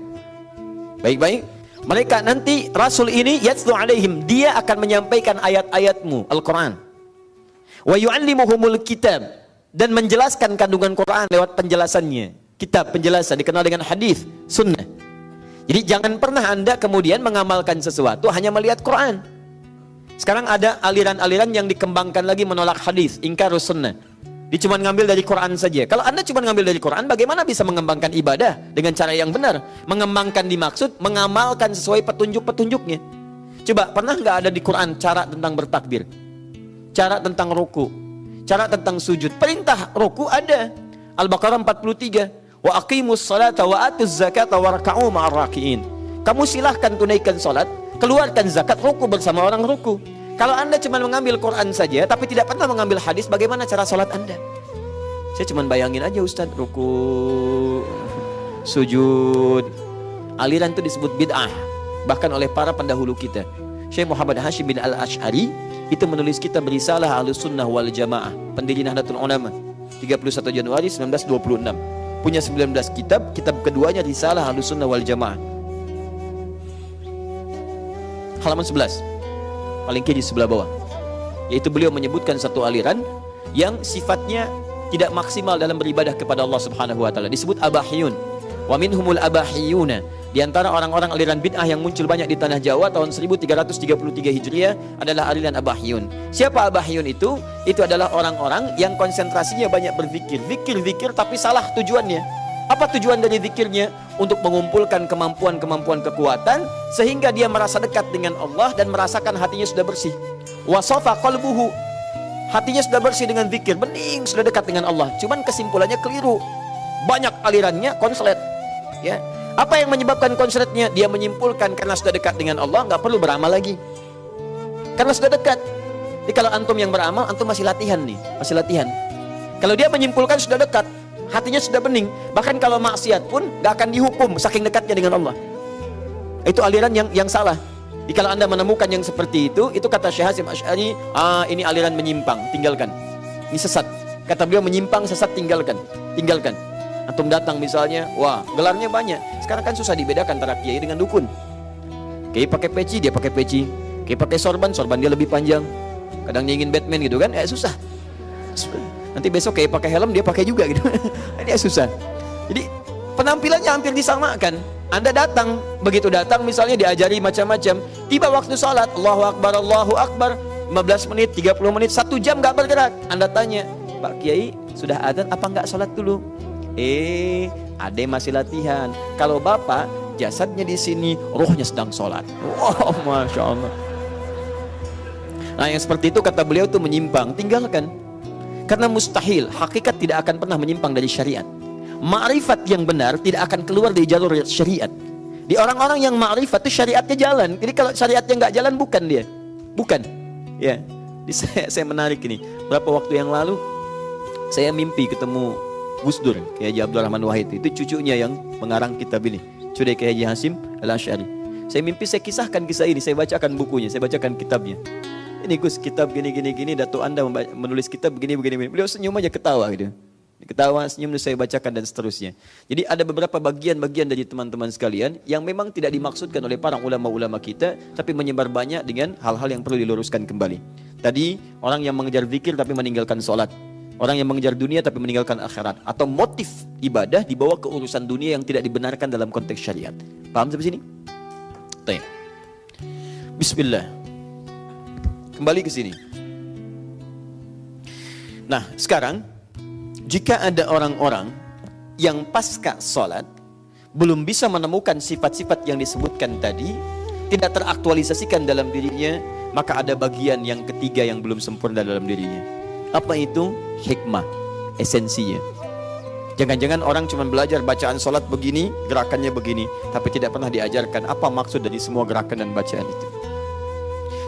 Baik-baik. Mereka nanti Rasul ini yatslu alaihim, dia akan menyampaikan ayat-ayatmu Al-Quran. Wa yu'allimuhumul kitab, dan menjelaskan kandungan Quran lewat penjelasannya. Kitab, penjelasan, dikenal dengan hadis, sunnah. Jadi jangan pernah Anda kemudian mengamalkan sesuatu hanya melihat Quran. Sekarang ada aliran-aliran yang dikembangkan lagi menolak hadis, ingkarus sunnah. Dia cuma ngambil dari Quran saja. Kalau Anda cuma ngambil dari Quran, bagaimana bisa mengembangkan ibadah dengan cara yang benar? Mengembangkan dimaksud mengamalkan sesuai petunjuk-petunjuknya. Coba, pernah nggak ada di Quran cara tentang bertakbir, cara tentang ruku, cara tentang sujud? Perintah ruku ada. Al-Baqarah 43. Wa aqimus salata wa atuz zakata warka'u ma'ar raki'in. Kamu silahkan tunaikan salat, keluarkan zakat, ruku bersama orang ruku. Kalau Anda cuma mengambil Quran saja tapi tidak pernah mengambil hadis, bagaimana cara sholat Anda? Saya cuma bayangin aja Ustaz, ruku, sujud. Aliran itu disebut bid'ah, bahkan oleh para pendahulu kita. Syekh Muhammad Hashim bin Al-Ash'ari itu menulis kitab Risalah Ahlus Sunnah wal Jamaah, pendiri Nahdlatul Ulama, 31 Januari 1926. Punya 19 kitab, kitab keduanya Risalah Ahlus Sunnah wal Jamaah. Halaman 11. Paling kiri sebelah bawah, yaitu beliau menyebutkan satu aliran yang sifatnya tidak maksimal dalam beribadah kepada Allah Subhanahu wa taala, disebut abahiyun. Wa minhumul abahiyuna, di antara orang-orang aliran bid'ah yang muncul banyak di tanah Jawa tahun 1333 Hijriah adalah aliran abahiyun. Siapa abahiyun itu? Itu adalah orang-orang yang konsentrasinya banyak berzikir, zikir tapi salah tujuannya. Apa tujuan dari zikirnya? Untuk mengumpulkan kemampuan-kemampuan kekuatan sehingga dia merasa dekat dengan Allah dan merasakan hatinya sudah bersih. Wasafa qalbuhu, hatinya sudah bersih dengan zikir, bening, sudah dekat dengan Allah. Cuman kesimpulannya keliru. Banyak alirannya konslet. Ya. Apa yang menyebabkan konsletnya? Dia menyimpulkan karena sudah dekat dengan Allah, nggak perlu beramal lagi. Karena sudah dekat. Jadi kalau antum yang beramal, antum masih latihan nih, masih latihan. Kalau dia menyimpulkan sudah dekat, hatinya sudah bening, bahkan kalau maksiat pun gak akan dihukum saking dekatnya dengan Allah. Itu aliran yang salah. Jadi kalau Anda menemukan yang seperti itu kata Syekh Hasyim Asy'ari, ini aliran menyimpang, tinggalkan. Ini sesat. Kata beliau, menyimpang, sesat, tinggalkan. Antum datang misalnya, wah gelarnya banyak. Sekarang kan susah dibedakan antara kiai dengan dukun. Kiai pakai peci, dia pakai peci. Kiai pakai sorban dia lebih panjang. Kadang dia ingin Batman gitu kan, susah. Nanti besok kayak pakai helm, dia pakai juga gitu. Ini susah. Jadi penampilannya hampir disamakan. Anda datang, begitu datang misalnya diajari macam-macam. Tiba waktu sholat, Allahu Akbar, 15 menit, 30 menit, 1 jam gak bergerak. Anda tanya, Pak Kiai sudah adzan apa enggak sholat dulu? Ade masih latihan. Kalau Bapak jasadnya di sini, ruhnya sedang sholat. Wow, Masya Allah. Nah yang seperti itu kata beliau itu menyimpang, tinggalkan. Karena mustahil, hakikat tidak akan pernah menyimpang dari syariat. Ma'rifat yang benar tidak akan keluar dari jalur syariat. Di orang-orang yang ma'rifat itu syariatnya jalan. Jadi kalau syariatnya nggak jalan, bukan dia. Bukan. Ya. Saya menarik ini. Berapa waktu yang lalu saya mimpi ketemu Gus Dur, Kiai Haji Abdul Rahman Wahid. Itu cucunya yang mengarang kitab ini, cucu Kiai Haji Hasim Al-Asy'ari. Saya mimpi saya kisahkan kisah ini, saya bacakan bukunya, saya bacakan kitabnya. Ini Gus, kitab gini, Datuk Anda menulis kitab begini. Beliau senyum aja, ketawa gitu. Ketawa, senyum, saya bacakan dan seterusnya. Jadi ada beberapa bagian-bagian dari teman-teman sekalian yang memang tidak dimaksudkan oleh para ulama-ulama kita, tapi menyebar banyak dengan hal-hal yang perlu diluruskan kembali. Tadi, orang yang mengejar zikir tapi meninggalkan sholat. Orang yang mengejar dunia tapi meninggalkan akhirat. Atau motif ibadah dibawa ke urusan dunia yang tidak dibenarkan dalam konteks syariat. Paham sampai sini? Baik. Bismillah. Kembali ke sini. Nah, sekarang jika ada orang-orang yang pasca sholat belum bisa menemukan sifat-sifat yang disebutkan tadi, tidak teraktualisasikan dalam dirinya, maka ada bagian yang ketiga yang belum sempurna dalam dirinya. Apa itu? Hikmah, esensinya. Jangan-jangan orang cuma belajar bacaan sholat begini, gerakannya begini, tapi tidak pernah diajarkan apa maksud dari semua gerakan dan bacaan itu.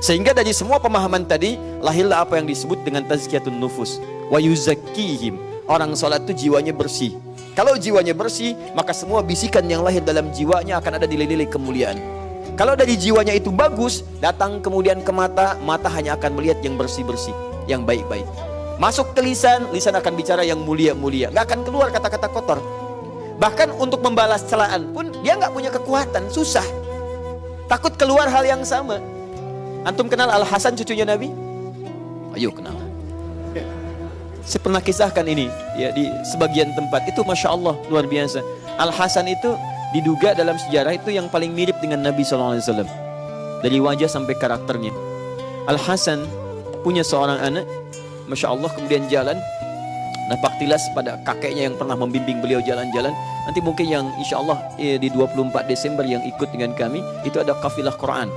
Sehingga dari semua pemahaman tadi lahirlah apa yang disebut dengan tazkiyatun nufus wa yuzakkihim. Orang sholat itu jiwanya bersih. Kalau jiwanya bersih, maka semua bisikan yang lahir dalam jiwanya akan ada nilai-nilai kemuliaan. Kalau dari jiwanya itu bagus, datang kemudian ke mata, mata hanya akan melihat yang bersih-bersih, yang baik-baik. Masuk ke lisan, lisan akan bicara yang mulia-mulia, nggak akan keluar kata-kata kotor. Bahkan untuk membalas celaan pun dia nggak punya kekuatan, susah. Takut keluar hal yang sama. Antum kenal Al Hasan cucunya Nabi? Ayo kenal. Saya pernah kisahkan ini ya di sebagian tempat. Itu masya Allah luar biasa. Al Hasan itu diduga dalam sejarah itu yang paling mirip dengan Nabi SAW dari wajah sampai karakternya. Al Hasan punya seorang anak, masya Allah, kemudian jalan napak tilas pada kakeknya yang pernah membimbing beliau jalan-jalan. Nanti mungkin yang insya Allah di 24 Desember yang ikut dengan kami itu ada kafilah Quran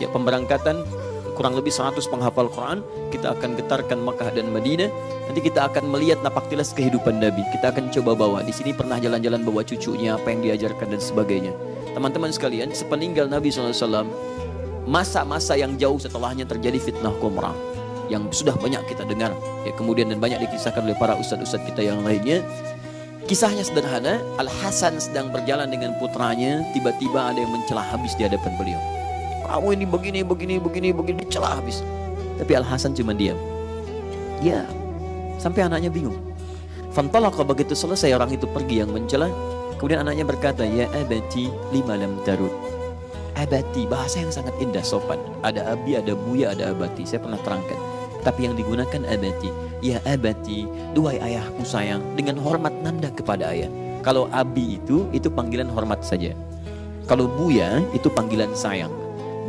ya, pemberangkatan kurang lebih 100 penghafal Quran. Kita akan getarkan Makkah dan Madinah. Nanti kita akan melihat napak tilas kehidupan Nabi. Kita akan coba bawa. Di sini pernah jalan-jalan bawa cucunya, apa yang diajarkan dan sebagainya. Teman-teman sekalian, sepeninggal Nabi SAW, masa-masa yang jauh setelahnya terjadi fitnah Qomrah yang sudah banyak kita dengar ya, kemudian dan banyak dikisahkan oleh para ustadz-ustadz kita yang lainnya. Kisahnya sederhana. Al Hasan sedang berjalan dengan putranya, tiba-tiba ada yang mencela habis di hadapan beliau. Kamu ini begini, dicela habis. Tapi Al Hasan cuma diam. Ya, sampai anaknya bingung. Fantalaqa, begitu selesai orang itu pergi yang mencela, kemudian anaknya berkata, ya abati lima lam tarud. Abati, bahasa yang sangat indah, sopan. Ada abi, ada buya, ada abati. Saya pernah terangkan. Tapi yang digunakan abati. Ya abati, duhai ayahku sayang, dengan hormat nanda kepada ayah. Kalau abi itu panggilan hormat saja. Kalau buya itu panggilan sayang.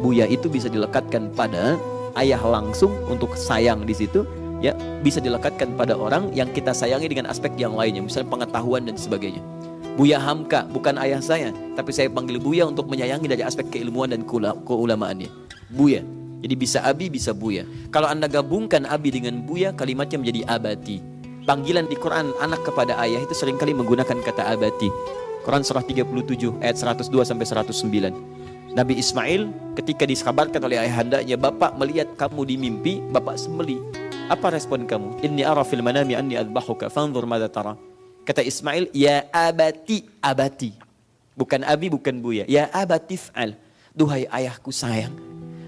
Buya itu bisa dilekatkan pada ayah langsung untuk sayang di situ, ya bisa dilekatkan pada orang yang kita sayangi dengan aspek yang lainnya, misalnya pengetahuan dan sebagainya. Buya Hamka, bukan ayah saya, tapi saya panggil Buya untuk menyayangi dari aspek keilmuan dan keulamaannya. Buya. Jadi bisa abi, bisa buya. Kalau Anda gabungkan abi dengan buya, kalimatnya menjadi abati. Panggilan di Quran anak kepada ayah itu seringkali menggunakan kata abati. Quran surah 37 ayat 102 sampai 109. Nabi Ismail ketika dikabarkan oleh ayahandanya, bapak melihat kamu di mimpi, bapak sembeli. Apa respon kamu? Inni ara fil manami anni adbahuka fanzur madza tara. Kata Ismail, ya abati, abati. Bukan abi, bukan buya. Ya abati fa'al. Duhai ayahku sayang,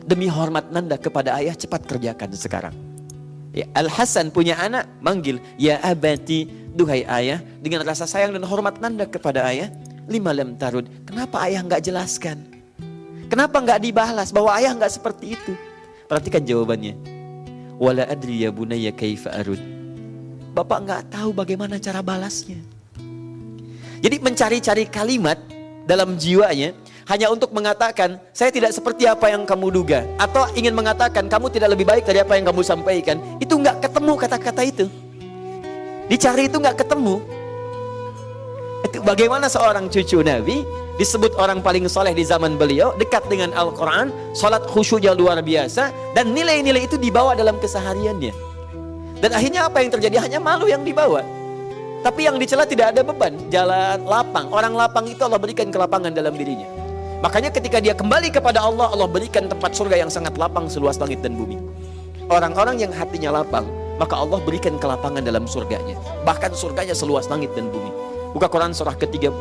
demi hormat nanda kepada ayah, cepat kerjakan sekarang. Ya, Al Hasan punya anak, manggil, ya abati, duhai ayah, dengan rasa sayang dan hormat nanda kepada ayah. Lima lam tarud. Kenapa ayah enggak jelaskan? Kenapa enggak dibalas bahwa ayah enggak seperti itu? Perhatikan jawabannya. Wala adri ya bunayya kaifa arud. Bapak enggak tahu bagaimana cara balasnya. Jadi mencari-cari kalimat dalam jiwanya hanya untuk mengatakan, saya tidak seperti apa yang kamu duga, atau ingin mengatakan kamu tidak lebih baik dari apa yang kamu sampaikan. Itu enggak ketemu kata-kata itu. Dicari itu enggak ketemu. Itu bagaimana seorang cucu Nabi disebut orang paling soleh di zaman beliau, dekat dengan Al-Quran, salat khusyuknya luar biasa, dan nilai-nilai itu dibawa dalam kesehariannya. Dan akhirnya apa yang terjadi? Hanya malu yang dibawa. Tapi yang dicela tidak ada beban, jalan lapang. Orang lapang itu Allah berikan kelapangan dalam dirinya. Makanya ketika dia kembali kepada Allah, Allah berikan tempat surga yang sangat lapang seluas langit dan bumi. Orang-orang yang hatinya lapang, maka Allah berikan kelapangan dalam surganya. Bahkan surganya seluas langit dan bumi. Buka Quran surah ketiga.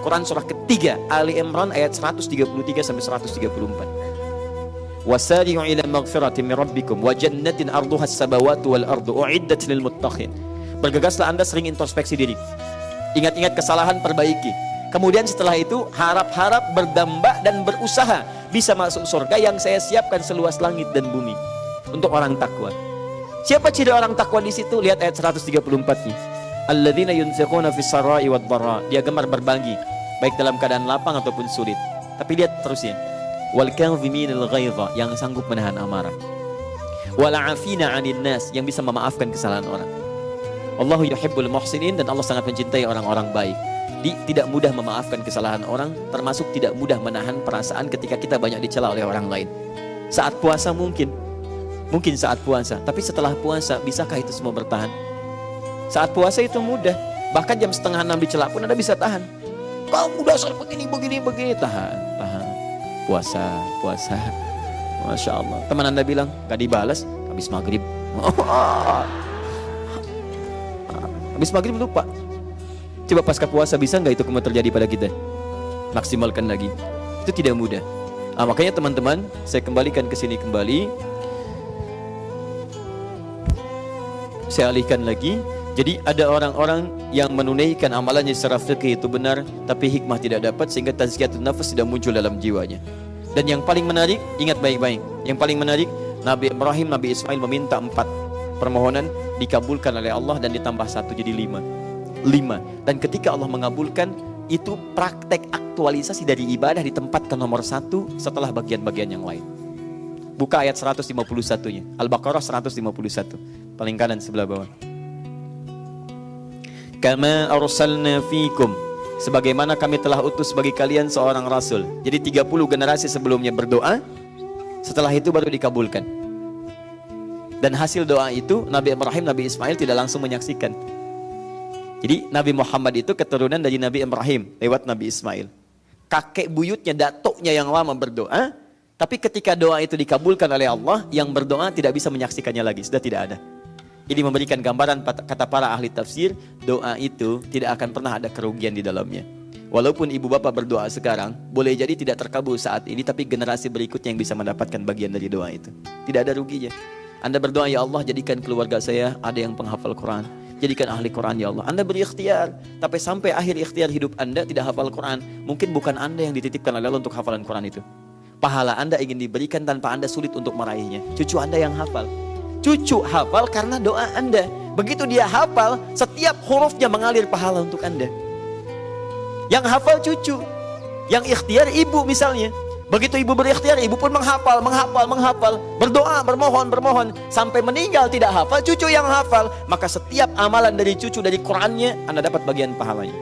Quran surah ketiga Ali Imran ayat 133 sampai 134. Wasari'u ila maghfiratin min rabbikum wa jannatin arduha as-samawati wal ardu u'iddat lil muttaqin. Bergegaslah Anda sering introspeksi diri. Ingat-ingat kesalahan, perbaiki. Kemudian setelah itu harap-harap, berdamba dan berusaha bisa masuk surga yang saya siapkan seluas langit dan bumi untuk orang takwa. Siapa ciri orang takwa di situ? Lihat ayat 134-nya. Alladzina yunfiquna fis sarai wad dharra. Dia gemar berbagi baik dalam keadaan lapang ataupun sulit. Tapi lihat terusnya. Wal kadhiminal ghaidha, yang sanggup menahan amarah. Wal 'afina 'anil nas, yang bisa memaafkan kesalahan orang. Allahu yuhibbul muhsinin, dan Allah sangat mencintai orang-orang baik. Tidak mudah memaafkan kesalahan orang, termasuk tidak mudah menahan perasaan ketika kita banyak dicela oleh orang lain. Saat puasa mungkin saat puasa, tapi setelah puasa bisakah itu semua bertahan? Saat puasa itu mudah, bahkan jam 5:30 dicela pun Anda bisa tahan. Kamu dasar begini, tahan. Puasa, Masya Allah. Teman Anda bilang gak dibalas, habis maghrib. Habis maghrib lupa. Coba pasca puasa bisa nggak itu kembali terjadi pada kita? Maksimalkan lagi. Itu tidak mudah. Makanya teman-teman, saya kembalikan ke sini kembali. Saya alihkan lagi. Jadi ada orang-orang yang menunaikan amalannya secara fikih itu benar, tapi hikmah tidak dapat, sehingga tazkiyatun nafs tidak muncul dalam jiwanya. Dan yang paling menarik, ingat baik-baik, yang paling menarik, Nabi Ibrahim, Nabi Ismail meminta 4 permohonan, dikabulkan oleh Allah dan ditambah 1 jadi 5. Dan ketika Allah mengabulkan, itu praktek aktualisasi dari ibadah ditempatkan nomor 1 setelah bagian-bagian yang lain. Buka ayat 151-nya, Al-Baqarah 151, paling kanan sebelah bawah. Kama arsalna fikum, sebagaimana kami telah utus bagi kalian seorang rasul. Jadi 30 generasi sebelumnya berdoa, setelah itu baru dikabulkan. Dan hasil doa itu Nabi Ibrahim, Nabi Ismail tidak langsung menyaksikan. Jadi Nabi Muhammad itu keturunan dari Nabi Ibrahim lewat Nabi Ismail. Kakek buyutnya, datuknya yang lama berdoa, tapi ketika doa itu dikabulkan oleh Allah, yang berdoa tidak bisa menyaksikannya lagi, sudah tidak ada. Ini memberikan gambaran, kata para ahli tafsir, doa itu tidak akan pernah ada kerugian di dalamnya. Walaupun ibu bapak berdoa sekarang, boleh jadi tidak terkabul saat ini, tapi generasi berikutnya yang bisa mendapatkan bagian dari doa itu. Tidak ada ruginya. Anda berdoa, ya Allah jadikan keluarga saya ada yang penghafal Quran, jadikan ahli Quran ya Allah. Anda beri ikhtiar, tapi sampai akhir ikhtiar hidup Anda tidak hafal Quran, mungkin bukan Anda yang dititipkan oleh Allah untuk hafalan Quran itu. Pahala Anda ingin diberikan tanpa Anda sulit untuk meraihnya. Cucu Anda yang hafal. Cucu hafal karena doa Anda. Begitu dia hafal, setiap hurufnya mengalir pahala untuk Anda. Yang hafal cucu, yang ikhtiar ibu misalnya. Begitu ibu berikhtiar, ibu pun menghafal, berdoa, bermohon, sampai meninggal tidak hafal, cucu yang hafal. Maka setiap amalan dari cucu, dari Qurannya, Anda dapat bagian pahalanya.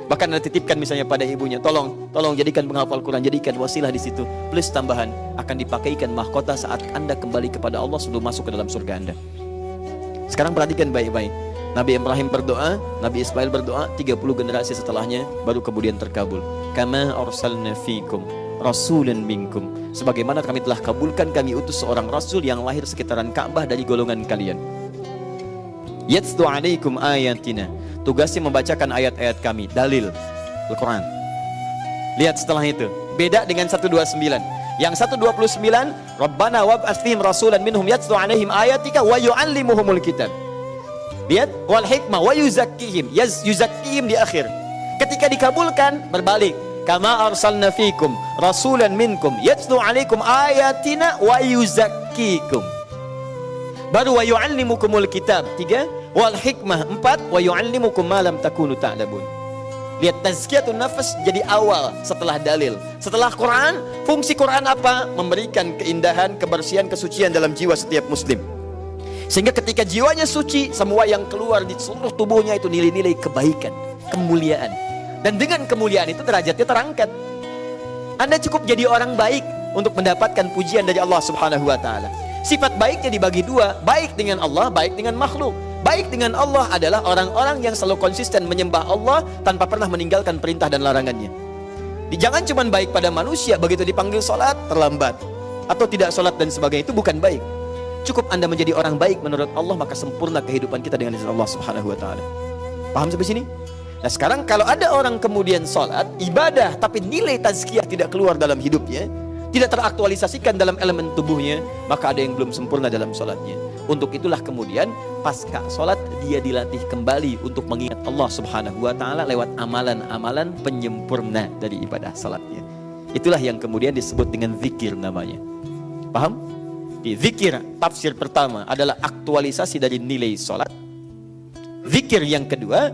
Bahkan Anda titipkan misalnya pada ibunya, tolong jadikan penghafal Quran, jadikan wasilah di situ. Plus tambahan, akan dipakaikan mahkota saat Anda kembali kepada Allah sebelum masuk ke dalam surga Anda. Sekarang perhatikan baik-baik. Nabi Ibrahim berdoa, Nabi Ismail berdoa, 30 generasi setelahnya baru kemudian terkabul. Kama arsalna fikum rasulan minkum, sebagaimana kami telah kabulkan, kami utus seorang rasul yang lahir sekitaran Ka'bah dari golongan kalian. Yatlu alaikum ayatina, tugasnya membacakan ayat-ayat kami, dalil Al-Quran. Lihat setelah itu, beda dengan 129. Yang 129, Rabbana wab'ats fihim rasulan minhum yatlu alaihim ayatika wa yu'allimuhumul kitab. Lihat, wal hikmah wa yuzakkihim, yuzakkihim di akhir. Ketika dikabulkan, berbalik. Kama arsalna fikum rasulan minkum yatlu alaikum ayatina wa yuzakkikum. Baru wa yu'allimukumul kitab 3, wal hikmah 4, wa yu'allimukum ma lam takunu ta'lamun. Lihat, tazkiyatun nafs jadi awal setelah dalil. Setelah Quran, fungsi Quran apa? Memberikan keindahan, kebersihan, kesucian dalam jiwa setiap muslim. Sehingga ketika jiwanya suci, semua yang keluar di seluruh tubuhnya itu nilai-nilai kebaikan, kemuliaan. Dan dengan kemuliaan itu derajatnya terangkat. Anda cukup jadi orang baik untuk mendapatkan pujian dari Allah Subhanahu wa taala. Sifat baiknya dibagi dua, baik dengan Allah, baik dengan makhluk. Baik dengan Allah adalah orang-orang yang selalu konsisten menyembah Allah tanpa pernah meninggalkan perintah dan larangannya. Jangan cuma baik pada manusia, begitu dipanggil sholat terlambat atau tidak sholat dan sebagainya, itu bukan baik. cukup Anda menjadi orang baik menurut Allah, maka sempurna kehidupan kita dengan izin Allah Subhanahu wa taala. Paham sampai sini? Nah, sekarang kalau ada orang kemudian sholat, ibadah, tapi nilai tazkiyah tidak keluar dalam hidupnya, tidak teraktualisasikan dalam elemen tubuhnya, maka ada yang belum sempurna dalam sholatnya. Untuk itulah kemudian pasca sholat dia dilatih kembali untuk mengingat Allah Subhanahu wa taala lewat amalan-amalan penyempurna dari ibadah sholatnya. Itulah yang kemudian disebut dengan zikir namanya. Paham? Di zikir tafsir pertama adalah aktualisasi dari nilai sholat. Zikir yang kedua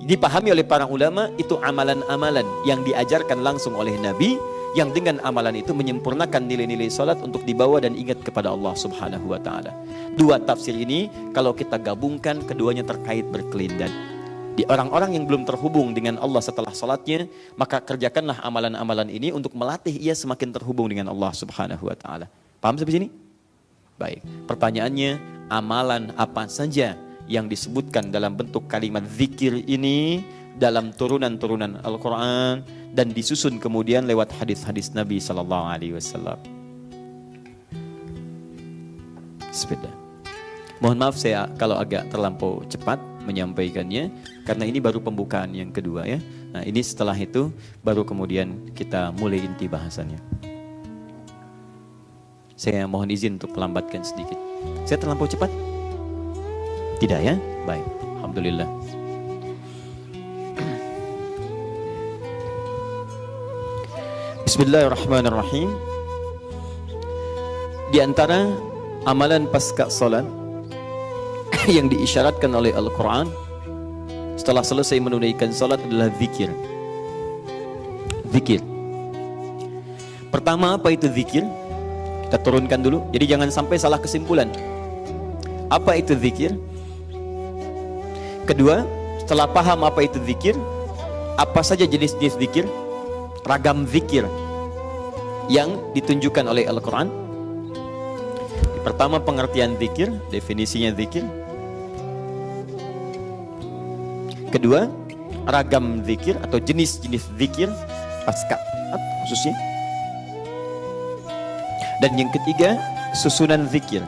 dipahami oleh para ulama itu amalan-amalan yang diajarkan langsung oleh Nabi, yang dengan amalan itu menyempurnakan nilai-nilai salat untuk dibawa dan ingat kepada Allah Subhanahu wa taala. Dua tafsir ini kalau kita gabungkan keduanya terkait berkelindan. Di orang-orang yang belum terhubung dengan Allah setelah salatnya, maka kerjakanlah amalan-amalan ini untuk melatih ia semakin terhubung dengan Allah Subhanahu wa taala. Paham sampai sini? Baik. Pertanyaannya, amalan apa saja yang disebutkan dalam bentuk kalimat zikir ini dalam turunan-turunan Al-Quran dan disusun kemudian lewat hadis-hadis Nabi Sallallahu Alaihi Wasallam. Sepeda. Mohon maaf saya kalau agak terlampau cepat menyampaikannya, karena ini baru pembukaan yang kedua ya. Nah, ini setelah itu baru kemudian kita mulai inti bahasannya. Saya mohon izin untuk melambatkan sedikit. Saya terlampau cepat? Tidak ya? Baik, alhamdulillah. Bismillahirrahmanirrahim. Di antara amalan pasca salat yang diisyaratkan oleh Al-Quran setelah selesai menunaikan salat adalah zikir. Zikir. Pertama, apa itu zikir? Kita turunkan dulu. Jadi jangan sampai salah kesimpulan. Apa itu zikir? Kedua, setelah paham apa itu zikir, apa saja jenis-jenis zikir, ragam zikir yang ditunjukkan oleh Al-Quran. Pertama, pengertian zikir, definisinya zikir. Kedua, ragam zikir atau jenis-jenis zikir pasca khususnya. Dan yang ketiga, susunan zikir.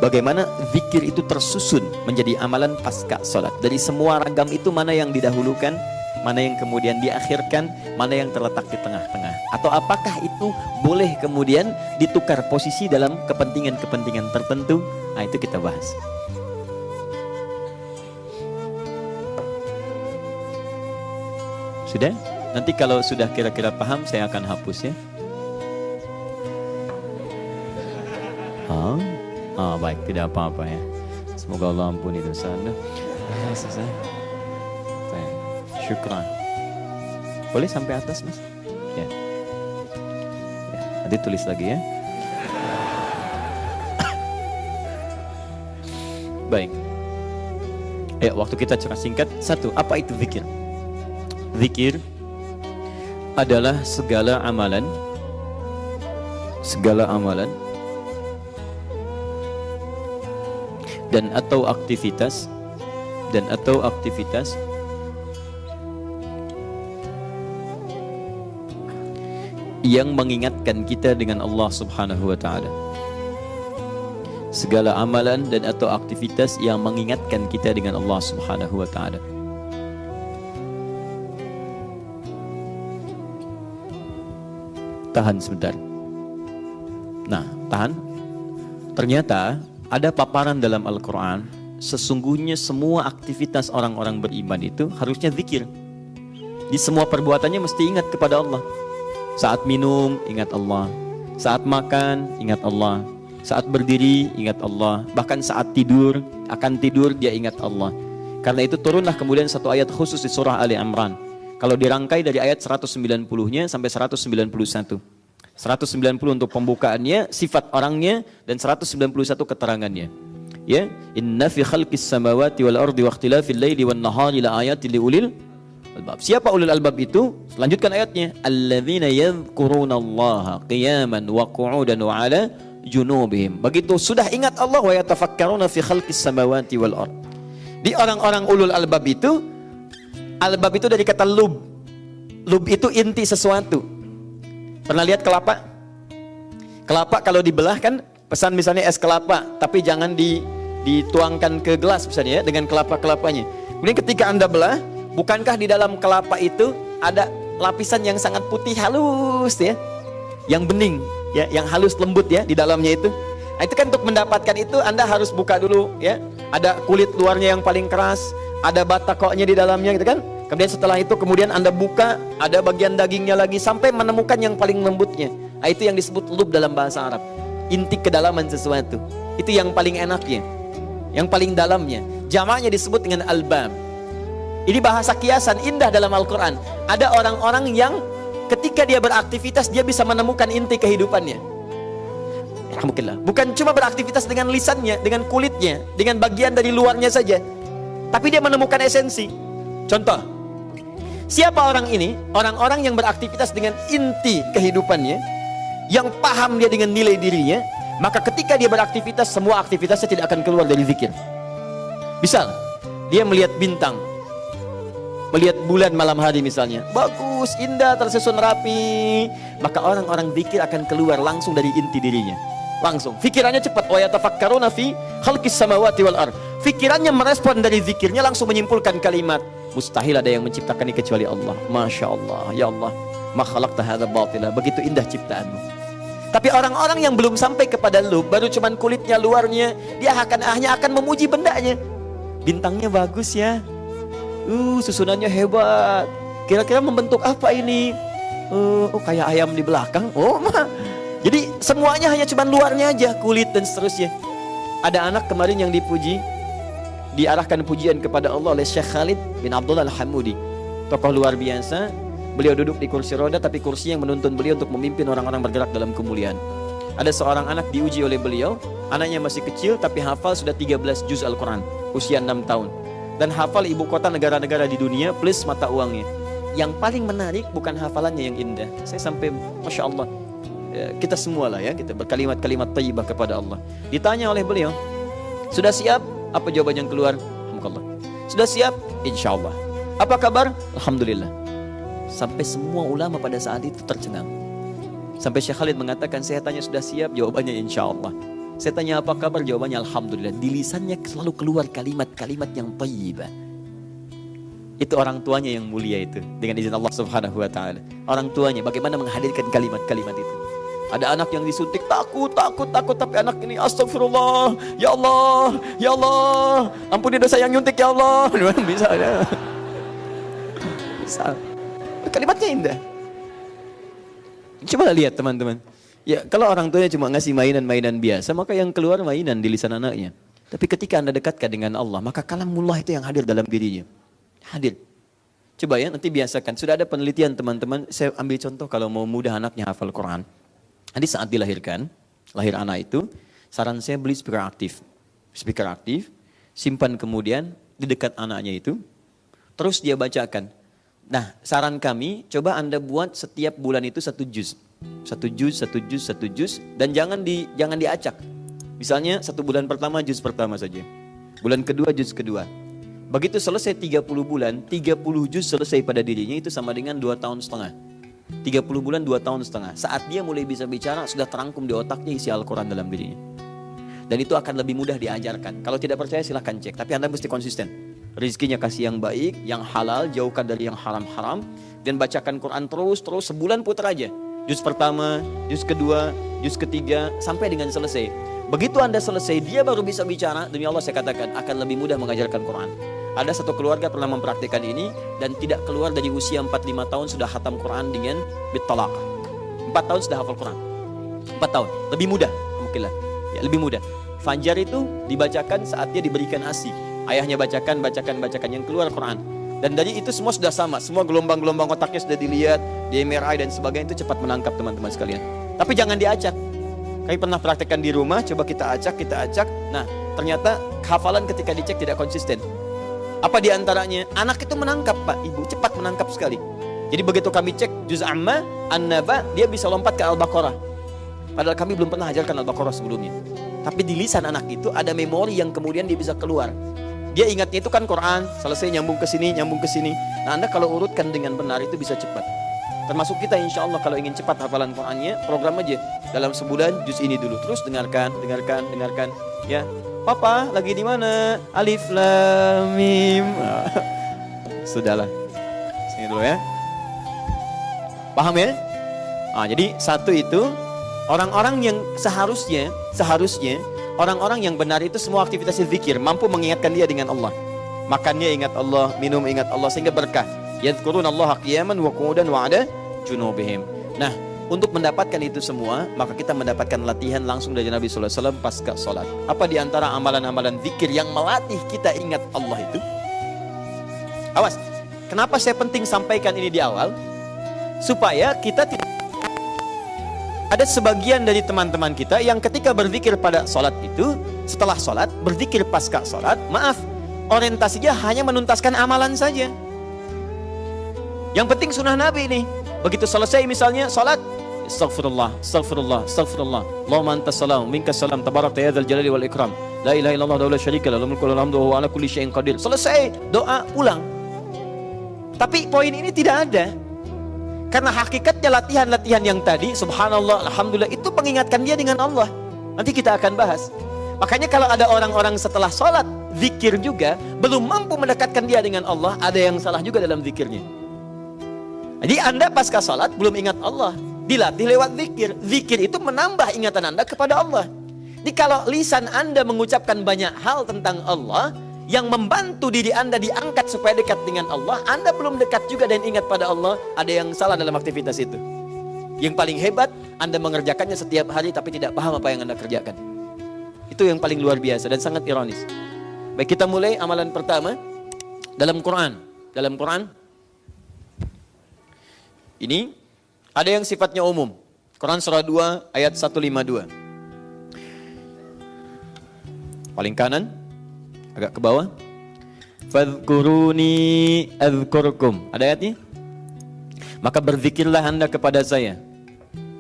Bagaimana zikir itu tersusun menjadi amalan pasca salat. Dari semua ragam itu mana yang didahulukan, mana yang kemudian diakhirkan, mana yang terletak di tengah-tengah. Atau apakah itu boleh kemudian ditukar posisi dalam kepentingan-kepentingan tertentu? Nah, itu kita bahas. Sudah? Nanti kalau sudah kira-kira paham saya akan hapus ya. Baik, tidak apa-apa ya. Semoga Allah ampuni dosa Anda. Selesai. Syukran. Boleh sampai atas, Mas? Ya. Nanti tulis lagi ya. Baik. Ya, waktu kita cerita singkat. Satu, apa itu zikir? Zikir adalah segala amalan dan atau aktivitas yang mengingatkan kita dengan Allah Subhanahu wa taala. Segala amalan dan atau aktivitas yang mengingatkan kita dengan Allah Subhanahu wa taala. Tahan sebentar. Nah, tahan. Ternyata ada paparan dalam Al-Quran, sesungguhnya semua aktivitas orang-orang beriman itu harusnya zikir. Di semua perbuatannya mesti ingat kepada Allah. Saat minum, ingat Allah. Saat makan, ingat Allah. Saat berdiri, ingat Allah. Bahkan saat tidur, akan tidur, dia ingat Allah. Karena itu turunlah kemudian satu ayat khusus di surah Ali Imran. Kalau dirangkai dari ayat 190-nya sampai 191. 190 untuk pembukaannya, sifat orangnya, dan 191 keterangannya. Ya, inna fi khalqis samawati wal ardi wa ikhtilafil laili wan nahari la ayatin liulil albab. Siapa ulul albab itu? Lanjutkan ayatnya. Alladzina yadhkurunallaha qiyaman wa qu'udan wa 'ala junubihim. Begitu sudah ingat Allah, wa yatafakkaruna fi khalqis samawati wal ard. Di orang-orang ulul albab itu dari kata lub. Lub itu inti sesuatu. Pernah lihat kelapa? Kelapa kalau dibelah kan Pesan misalnya es kelapa, tapi jangan dituangkan ke gelas misalnya ya, dengan kelapa-kelapanya. Kemudian ketika Anda belah, bukankah di dalam kelapa itu ada lapisan yang sangat putih halus ya, yang bening ya, yang halus lembut ya di dalamnya itu. Nah, itu kan untuk mendapatkan itu Anda harus buka dulu ya. Ada kulit luarnya yang paling keras, ada batakoknya di dalamnya gitu kan. Kemudian setelah itu kemudian Anda buka, ada bagian dagingnya lagi sampai menemukan yang paling lembutnya. Nah, itu yang disebut lub dalam bahasa Arab. Inti kedalaman sesuatu. Itu yang paling enaknya, yang paling dalamnya. Jamaknya disebut dengan albab. Ini bahasa kiasan indah dalam Al-Quran. Ada orang-orang yang ketika dia beraktivitas, dia bisa menemukan inti kehidupannya. Alhamdulillah. Bukan cuma beraktivitas dengan lisannya, dengan kulitnya, dengan bagian dari luarnya saja, tapi dia menemukan esensi. Contoh, siapa orang ini? Orang-orang yang beraktivitas dengan inti kehidupannya, yang paham dia dengan nilai dirinya, maka ketika dia beraktivitas, semua aktivitasnya tidak akan keluar dari zikir. Misal, dia melihat bintang, melihat bulan malam hari misalnya, bagus, indah, tersusun rapi, maka orang-orang zikir akan keluar langsung dari inti dirinya. Langsung, pikirannya cepat. Wa yatafakkaruna fi khalqis samawati wal ardh. Pikirannya merespon dari zikirnya, langsung menyimpulkan kalimat, mustahil ada yang menciptakan ini kecuali Allah. Masya Allah, ya Allah, ma khalaqta hadza batila. Begitu indah ciptaanmu. Tapi orang-orang yang belum sampai kepada lub, baru cuman kulitnya luarnya, dia hanya akan memuji bendanya. Bintangnya bagus ya, susunannya hebat, kira-kira membentuk apa ini? Kayak ayam di belakang. Jadi semuanya hanya cuman luarnya aja, kulit dan seterusnya. Ada anak kemarin yang dipuji, diarahkan pujian kepada Allah oleh Syekh Khalid bin Abdullah Al-Hamudi, tokoh luar biasa. Beliau duduk di kursi roda, tapi kursi yang menuntun beliau untuk memimpin orang-orang bergerak dalam kemuliaan. Ada seorang anak diuji oleh beliau, anaknya masih kecil tapi hafal sudah 13 juz Al-Quran, usia 6 tahun. Dan hafal ibu kota negara-negara di dunia plus mata uangnya. Yang paling menarik bukan hafalannya yang indah. Saya sampai Masya Allah, kita semua lah ya, kita berkalimat-kalimat thayyibah kepada Allah. Ditanya oleh beliau, sudah siap? Apa jawaban yang keluar? Alhamdulillah. Sudah siap? Insya Allah. Apa kabar? Alhamdulillah. Sampai semua ulama pada saat itu tercengang. Sampai Syekh Khalid mengatakan, saya tanya sudah siap? Jawabannya insya Allah. Saya tanya apa kabar? Jawabannya Alhamdulillah. Di lisannya selalu keluar kalimat-kalimat yang thayyibah. Itu orang tuanya yang mulia itu, dengan izin Allah Subhanahu wa ta'ala. Orang tuanya bagaimana menghadirkan kalimat-kalimat itu. Ada anak yang disuntik, takut, tapi anak ini astagfirullah, ya Allah, ampuni dosa yang nyuntik ya Allah. Bisa ya. Bisa. Kalimatnya indah. Coba lihat teman-teman. Ya, kalau orang tuanya cuma ngasih mainan-mainan biasa, maka yang keluar mainan di lisan anaknya. Tapi ketika Anda dekatkan dengan Allah, maka kalamullah itu yang hadir dalam dirinya. Hadir. Coba ya, nanti biasakan. Sudah ada penelitian teman-teman, saya ambil contoh kalau mau mudah anaknya hafal Quran. Nanti saat dilahirkan, lahir anak itu, saran saya beli speaker aktif. Speaker aktif, simpan kemudian di dekat anaknya itu, terus dia bacakan. Nah, saran kami, coba Anda buat setiap bulan itu 1 juz. 1 juz, dan jangan diacak. Misalnya 1 bulan pertama juz pertama saja. Bulan kedua juz kedua. Begitu selesai 30 bulan, 30 juz selesai pada dirinya, itu sama dengan 2 tahun setengah. 30 bulan 2 tahun setengah. Saat dia mulai bisa bicara, sudah terangkum di otaknya isi Al-Quran dalam dirinya. Dan itu akan lebih mudah diajarkan. Kalau tidak percaya silahkan cek, tapi Anda mesti konsisten. Rizkinya kasih yang baik, yang halal, jauhkan dari yang haram-haram. Dan bacakan Quran terus sebulan putar aja. Juz pertama, juz kedua, juz ketiga, sampai dengan selesai. Begitu Anda selesai, dia baru bisa bicara. Demi Allah saya katakan, akan lebih mudah mengajarkan Quran. Ada satu keluarga pernah mempraktikkan ini, dan tidak keluar dari usia 4-5 tahun sudah khatam Quran dengan bitalaq. 4 tahun sudah hafal Quran. 4 tahun, lebih mudah. Alhamdulillah, ya, lebih mudah. Fajar itu dibacakan saat dia diberikan ASI. Ayahnya bacakan, yang keluar Quran. Dan dari itu semua sudah sama, semua gelombang-gelombang otaknya sudah dilihat, di MRI dan sebagainya, itu cepat menangkap teman-teman sekalian. Tapi jangan diacak. Kami pernah praktekkan di rumah, coba kita acak. Nah, ternyata hafalan ketika dicek tidak konsisten. Apa di antaranya? Anak itu menangkap, Pak, Ibu, cepat menangkap sekali. Jadi begitu kami cek juz amma, an-naba, dia bisa lompat ke Al-Baqarah. Padahal kami belum pernah ajarkan Al-Baqarah sebelumnya. Tapi di lisan anak itu ada memori yang kemudian dia bisa keluar. Dia ingatnya itu kan Quran, selesai nyambung ke sini. Nah, Anda kalau urutkan dengan benar itu bisa cepat. Termasuk kita insya Allah kalau ingin cepat hafalan Qurannya, program aja dalam sebulan juz ini dulu. Terus dengarkan. Ya, Papa lagi di mana? Alif Lam Mim. Sudahlah. Sini dulu ya. Paham ya? Jadi satu itu orang-orang yang seharusnya orang-orang yang benar itu semua aktivitas zikir mampu mengingatkan dia dengan Allah. Makannya ingat Allah, minum ingat Allah sehingga berkah. Yadhkurunallaha qiyaman wa qu'udan wa 'ala junubihim. Nah, untuk mendapatkan itu semua, maka kita mendapatkan latihan langsung dari Nabi sallallahu alaihi wasallam pasca salat. Apa di antara amalan-amalan zikir yang melatih kita ingat Allah itu? Awas, kenapa saya penting sampaikan ini di awal? Supaya kita tidak ada sebagian dari teman-teman kita yang ketika berzikir pada salat itu, setelah salat, berzikir pasca salat, maaf, orientasinya hanya menuntaskan amalan saja. Yang penting sunnah Nabi nih. Begitu selesai misalnya salat, Astaghfirullah. Allahumma antas salam, minkas salam, tabarakta ya dzal jalali wal ikram. La ilaha illallah wa la syarika lahu, lahul mulku wa lahul hamdu wa huwa ala kulli syai'in qadir. Selesai, doa, pulang. Tapi poin ini tidak ada. Karena hakikatnya latihan-latihan yang tadi, subhanallah, alhamdulillah, itu mengingatkan dia dengan Allah. Nanti kita akan bahas. Makanya kalau ada orang-orang setelah sholat, zikir juga, belum mampu mendekatkan dia dengan Allah, ada yang salah juga dalam zikirnya. Jadi Anda pasca sholat belum ingat Allah, dilatih lewat zikir. Zikir itu menambah ingatan Anda kepada Allah. Jadi kalau lisan Anda mengucapkan banyak hal tentang Allah, yang membantu diri Anda diangkat supaya dekat dengan Allah, Anda belum dekat juga dan ingat pada Allah, ada yang salah dalam aktivitas itu. Yang paling hebat, Anda mengerjakannya setiap hari tapi tidak paham apa yang Anda kerjakan. Itu yang paling luar biasa dan sangat ironis. Baik, kita mulai amalan pertama dalam Quran. Dalam Quran ini ada yang sifatnya umum. Quran surah 2 ayat 152. Paling kanan, agak ke bawah. Fadhkuruni adzkurkum. Ada ayatnya? Maka berzikirlah Anda kepada saya.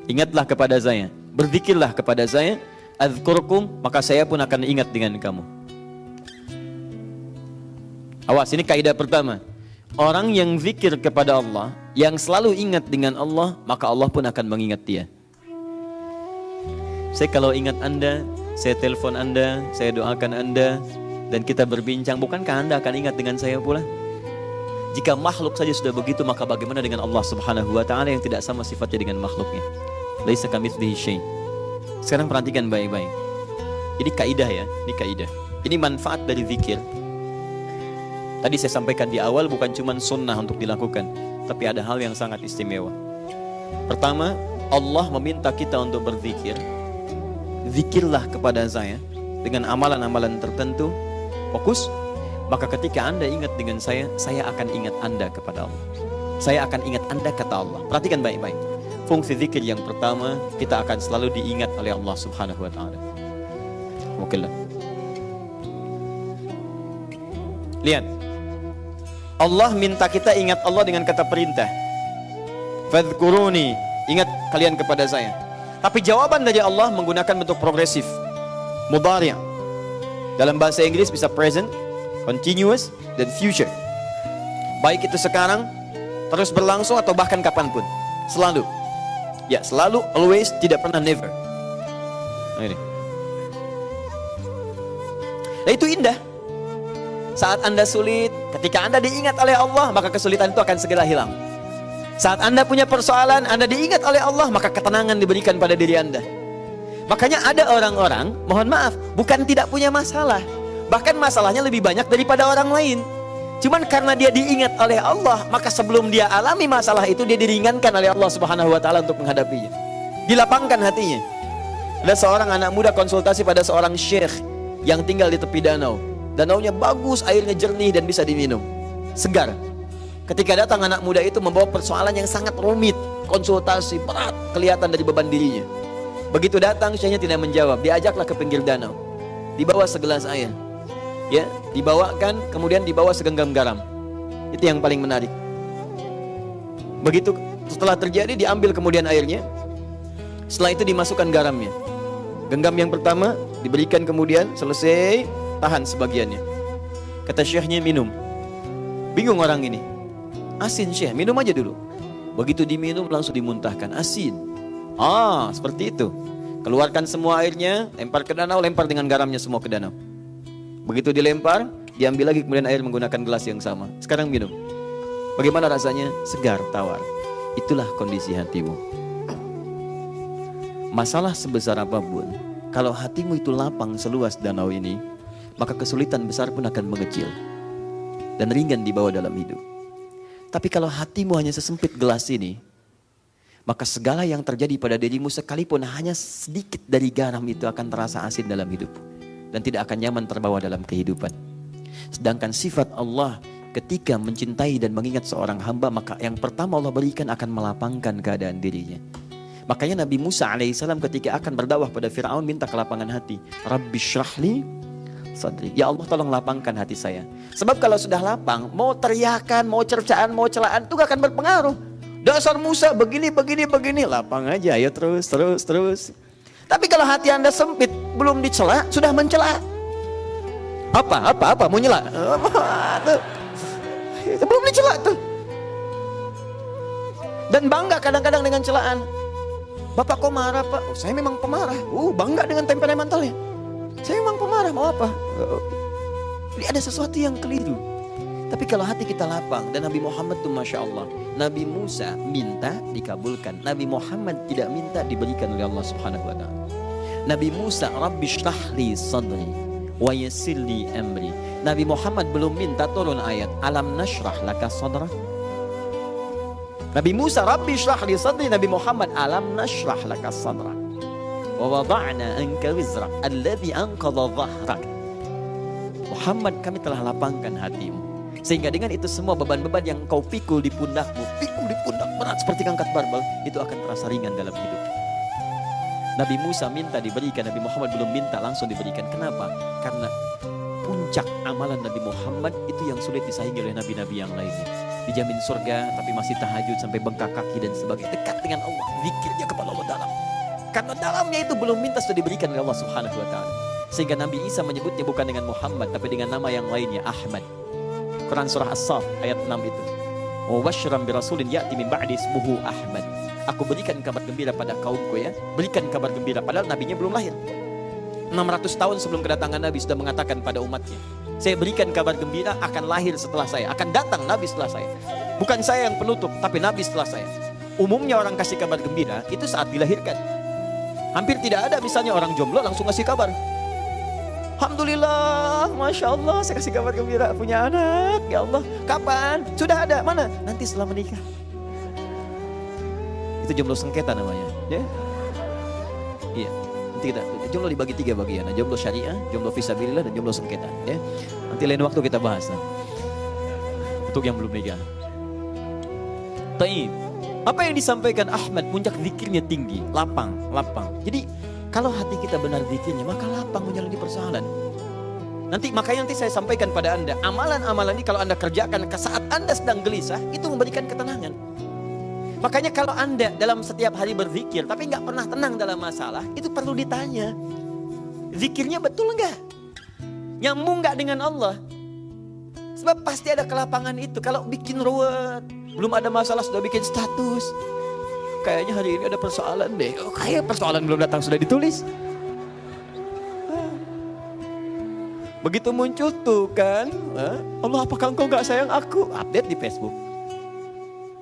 Ingatlah kepada saya. Berzikirlah kepada saya. Adzkurkum, maka saya pun akan ingat dengan kamu. Awas, ini kaidah pertama. Orang yang zikir kepada Allah, yang selalu ingat dengan Allah, maka Allah pun akan mengingat dia. Saya kalau ingat Anda, saya telepon Anda, saya doakan Anda, dan kita berbincang, bukankah Anda akan ingat dengan saya pula? Jika makhluk saja sudah begitu, maka bagaimana dengan Allah subhanahu wa ta'ala yang tidak sama sifatnya dengan makhluknya? Laisa kamitslihi syai'. Sekarang perhatikan baik-baik. Ini kaidah ya, ini kaidah. Ini manfaat dari zikir. Tadi saya sampaikan di awal, bukan cuma sunnah untuk dilakukan, tapi ada hal yang sangat istimewa. Pertama, Allah meminta kita untuk berzikir. Zikirlah kepada saya dengan amalan-amalan tertentu. Fokus. Maka ketika Anda ingat dengan saya akan ingat Anda kepada Allah. Saya akan ingat Anda kata Allah. Perhatikan baik-baik. Fungsi zikir yang pertama, kita akan selalu diingat oleh Allah subhanahu wa ta'ala. Oke lah. Lihat. Allah minta kita ingat Allah dengan kata perintah. Fadhkuruni, ingat kalian kepada saya. Tapi jawaban dari Allah menggunakan bentuk progresif, mudhari'. Dalam bahasa Inggris bisa present, continuous, dan future. Baik itu sekarang, terus berlangsung atau bahkan kapanpun. Selalu. Ya, selalu, always, tidak pernah, never. Nah, ini. Nah, itu indah. Saat Anda sulit, ketika Anda diingat oleh Allah, maka kesulitan itu akan segera hilang. Saat Anda punya persoalan, Anda diingat oleh Allah, maka ketenangan diberikan pada diri Anda. Makanya ada orang-orang, mohon maaf, bukan tidak punya masalah, bahkan masalahnya lebih banyak daripada orang lain. Cuman karena dia diingat oleh Allah, maka sebelum dia alami masalah itu, dia diringankan oleh Allah subhanahu wa ta'ala untuk menghadapinya. Dilapangkan hatinya. Ada seorang anak muda konsultasi pada seorang syekh yang tinggal di tepi danau. Danaunya bagus, airnya jernih dan bisa diminum, segar. Ketika datang anak muda itu membawa persoalan yang sangat rumit, konsultasi berat, kelihatan dari beban dirinya. Begitu datang, syekhnya tidak menjawab, diajaklah ke pinggir danau, dibawa segelas air, ya, dibawakan, kemudian dibawa segenggam garam. Itu yang paling menarik. Begitu setelah terjadi, diambil kemudian airnya, setelah itu dimasukkan garamnya. Genggam yang pertama diberikan, kemudian selesai, tahan sebagiannya. Kata syekhnya, minum. Bingung orang ini. Asin syekh, minum aja dulu. Begitu diminum langsung dimuntahkan, asin. Seperti itu. Keluarkan semua airnya, lempar ke danau, lempar dengan garamnya semua ke danau. Begitu dilempar, diambil lagi kemudian air menggunakan gelas yang sama. Sekarang minum. Bagaimana rasanya? Segar, tawar. Itulah kondisi hatimu. Masalah sebesar apapun, kalau hatimu itu lapang seluas danau ini, maka kesulitan besar pun akan mengecil dan ringan dibawa dalam hidup. Tapi kalau hatimu hanya sesempit gelas ini, maka segala yang terjadi pada dirimu sekalipun hanya sedikit dari garam itu akan terasa asin dalam hidup dan tidak akan nyaman terbawa dalam kehidupan. Sedangkan sifat Allah ketika mencintai dan mengingat seorang hamba, maka yang pertama Allah berikan akan melapangkan keadaan dirinya. Makanya Nabi Musa alaihissalam ketika akan berdakwah pada Fir'aun minta kelapangan hati. Rabbi syrahli sadri. Ya Allah tolong lapangkan hati saya. Sebab kalau sudah lapang, mau teriakan, mau cercaan, mau celaan itu gak akan berpengaruh. Dasar Musa begini. Lapang aja, ayo terus. Tapi kalau hati Anda sempit, belum dicela, sudah mencela. Apa? Mau nyela? Belum dicela tuh. Dan bangga kadang-kadang dengan celaan. Bapak kok marah Pak? Saya memang pemarah. Bangga dengan temperamentalnya. Saya memang pemarah, mau apa? Jadi ada sesuatu yang keliru. Tapi kalau hati kita lapang, dan Nabi Muhammad tuh Masya Allah, Nabi Musa minta dikabulkan, Nabi Muhammad tidak minta diberikan oleh Allah Subhanahu wa ta'ala. Nabi Musa, Rabbi shrahli sadri wa yassirli amri. Nabi Muhammad belum minta turun ayat Alam nashrah laka sadra. Nabi Musa, Rabbi shrahli sadri. Nabi Muhammad, Alam nashrah laka sadra wa wada'na anka wizrak alladhi anqadha dhahrak. Muhammad, kami telah lapangkan hatimu, sehingga dengan itu semua beban-beban yang kau pikul di pundakmu, berat seperti angkat barbel, itu akan terasa ringan dalam hidup. Nabi Musa minta diberikan, Nabi Muhammad belum minta, langsung diberikan. Kenapa? Karena puncak amalan Nabi Muhammad itu yang sulit disaingi oleh nabi-nabi yang lainnya. Dijamin surga tapi masih tahajud sampai bengkak kaki dan sebagainya, dekat dengan Allah, zikirnya kepada Allah dalam. Karena dalamnya itu belum minta, sudah diberikan oleh Allah Subhanahu wa ta'ala. Sehingga Nabi Isa menyebutnya bukan dengan Muhammad tapi dengan nama yang lainnya, Ahmad. Quran surah As-Saff ayat 6 itu. Wa basyran bi rasulin ya'ti min ba'di ismuhu Ahmad. Aku berikan kabar gembira pada kaumku ya. Berikan kabar gembira, padahal nabinya belum lahir. 600 tahun sebelum kedatangan Nabi sudah mengatakan pada umatnya, saya berikan kabar gembira akan lahir setelah saya, akan datang Nabi setelah saya. Bukan saya yang penutup, tapi Nabi setelah saya. Umumnya orang kasih kabar gembira itu saat dilahirkan. Hampir tidak ada misalnya orang jomblo langsung kasih kabar. Alhamdulillah, Masya Allah, saya kasih kabar gembira punya anak. Ya Allah, kapan? Sudah ada, mana? Nanti setelah menikah. Itu jomblo sengketa namanya, ya? Iya, nanti kita jomblo dibagi 3 bagian, jomblo syariah, jomblo fisabilillah, dan jomblo sengketa, ya. Nanti lain waktu kita bahas. Untuk yang belum nikah. Taib. Apa yang disampaikan Ahmad, puncak zikirnya tinggi, lapang. Jadi kalau hati kita benar zikirnya, maka lapang menjalani persoalan. Makanya nanti saya sampaikan pada Anda, amalan-amalan ini kalau Anda kerjakan saat Anda sedang gelisah, itu memberikan ketenangan. Makanya kalau Anda dalam setiap hari berzikir, tapi nggak pernah tenang dalam masalah, itu perlu ditanya. Zikirnya betul nggak? Nyambung nggak dengan Allah? Sebab pasti ada kelapangan itu. Kalau bikin ruwet, belum ada masalah sudah bikin status. Kayaknya hari ini ada persoalan deh. Kayak persoalan belum datang sudah ditulis. Begitu muncul tuh kan, Allah apakah engkau gak sayang aku? Update di Facebook.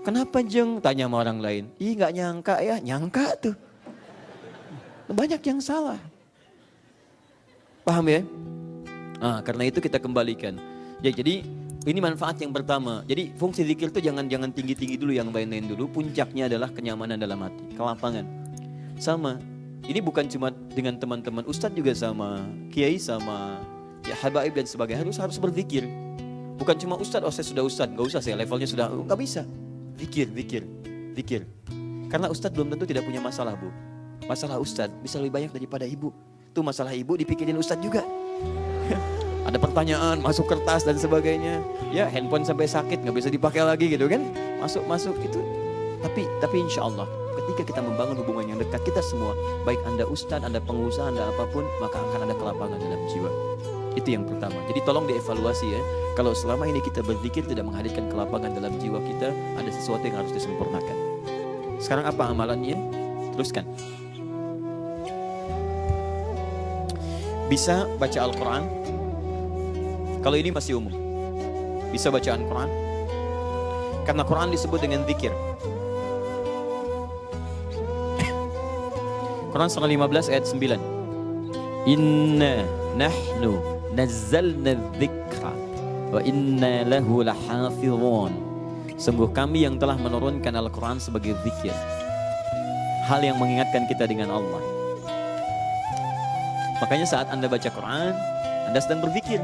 Kenapa Jeng? Tanya sama orang lain. Ih gak nyangka ya, nyangka tuh. Banyak yang salah. Paham ya? Karena itu kita kembalikan. Ya, jadi ini manfaat yang pertama. Jadi fungsi zikir itu jangan tinggi-tinggi dulu, yang lain-lain dulu. Puncaknya adalah kenyamanan dalam hati, kelapangan. Sama. Ini bukan cuma dengan teman-teman, ustadz juga sama, kiai sama, ya habaib dan sebagainya, harus berzikir. Bukan cuma ustadz, saya sudah ustadz, gak usah saya levelnya sudah, gak bisa. Zikir. Karena ustadz belum tentu tidak punya masalah, Bu. Masalah ustadz bisa lebih banyak daripada ibu. Tuh masalah ibu dipikirin ustadz juga. Ada pertanyaan, masuk kertas dan sebagainya. Ya handphone sampai sakit, gak bisa dipakai lagi gitu kan. Masuk itu. Tapi insya Allah ketika kita membangun hubungan yang dekat, kita semua, baik Anda ustadz, Anda pengusaha, Anda apapun, maka akan ada kelapangan dalam jiwa. Itu yang pertama. Jadi tolong dievaluasi ya. Kalau selama ini kita berzikir tidak menghadirkan kelapangan dalam jiwa kita, ada sesuatu yang harus disempurnakan. Sekarang apa amalannya? Teruskan. Bisa baca Al-Quran. Kalau ini masih umum. Bisa baca Al-Quran. Karena Quran disebut dengan zikir. Quran surah 15 ayat 9. Inna nahnu nazzalna dzikra wa inna lahu lahafizun. Sungguh kami yang telah menurunkan Al-Quran sebagai zikir, hal yang mengingatkan kita dengan Allah. Makanya saat Anda baca Quran, Anda sedang berzikir.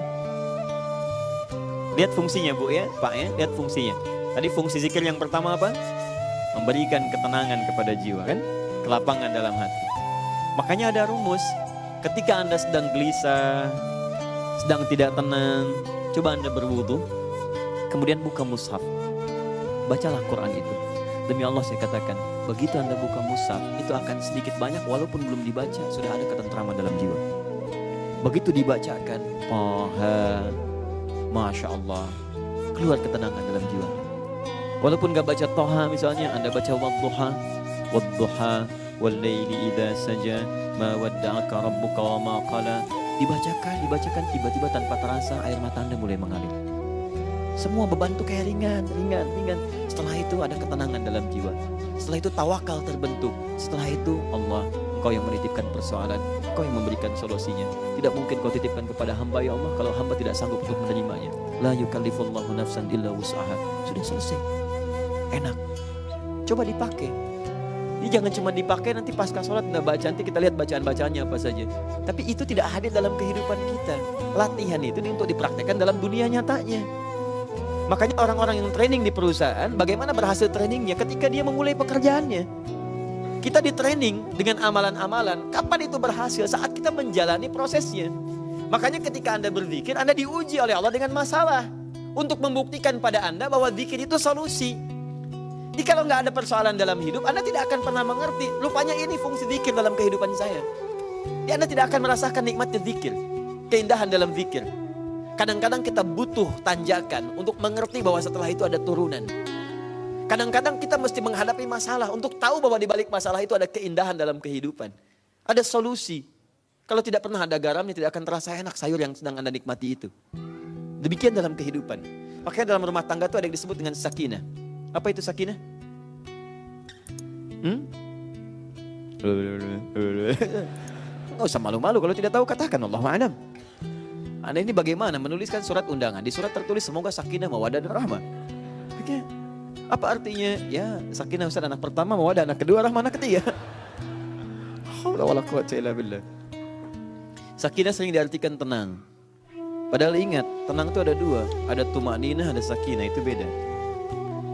Lihat fungsinya Bu ya, Pak ya, lihat fungsinya. Tadi fungsi zikir yang pertama apa? Memberikan ketenangan kepada jiwa kan? Kelapangan dalam hati. Makanya ada rumus. Ketika Anda sedang gelisah, sedang tidak tenang, coba Anda berwudu, kemudian buka mushaf. Bacalah Quran itu. Demi Allah saya katakan, begitu Anda buka mushaf, itu akan sedikit banyak walaupun belum dibaca, sudah ada ketentraman dalam jiwa. Begitu dibacakan, Masya Allah, keluar ketenangan dalam jiwa. Walaupun gak baca Toha misalnya, Anda baca Wadduha, Wal-laili idza saja, ma wadda'aka rabbuka wa ma qala. Dibacakan, tiba-tiba tanpa terasa air mata Anda mulai mengalir. Semua beban itu kayak ringan. Setelah itu ada ketenangan dalam jiwa. Setelah itu tawakal terbentuk. Setelah itu Allah, Engkau yang menitipkan persoalan, Engkau yang memberikan solusinya. Tidak mungkin Kau titipkan kepada hamba ya Allah kalau hamba tidak sanggup untuk menerimanya. La yukallifullahu nafsan illa wus'aha. Sudah selesai. Enak. Coba dipakai. Ini jangan cuma dipakai nanti pasca sholat Anda baca, nanti kita lihat bacaan-bacaannya apa saja. Tapi itu tidak hadir dalam kehidupan kita. Latihan itu untuk dipraktekkan dalam dunia nyatanya. Makanya orang-orang yang training di perusahaan, bagaimana berhasil trainingnya ketika dia memulai pekerjaannya. Kita di training dengan amalan-amalan, kapan itu berhasil? Saat kita menjalani prosesnya. Makanya ketika Anda berzikir, Anda diuji oleh Allah dengan masalah. Untuk membuktikan pada Anda bahwa zikir itu solusi. Jadi kalau nggak ada persoalan dalam hidup, Anda tidak akan pernah mengerti. Rupanya ini fungsi zikir dalam kehidupan saya. Jadi Anda tidak akan merasakan nikmatnya zikir. Keindahan dalam zikir. Kadang-kadang kita butuh tanjakan untuk mengerti bahwa setelah itu ada turunan. Kadang-kadang kita mesti menghadapi masalah untuk tahu bahwa di balik masalah itu ada keindahan dalam kehidupan. Ada solusi. Kalau tidak pernah ada garamnya, tidak akan terasa enak sayur yang sedang Anda nikmati itu. Demikian dalam kehidupan. Makanya dalam rumah tangga itu ada yang disebut dengan sakinah. Apa itu sakinah? Nggak usah malu-malu, kalau tidak tahu katakan Allahu a'lam. Anda ini bagaimana menuliskan surat undangan? Di surat tertulis semoga sakinah, mawaddah dan rahmah. Oke. Apa artinya? Ya, sakinah Ustaz anak pertama, mawaddah anak kedua, rahmah anak ketiga. Haula wala quwwata illa billah. Sakinah sering diartikan tenang. Padahal ingat, tenang itu ada dua, ada tumaninah, ada sakinah, itu beda.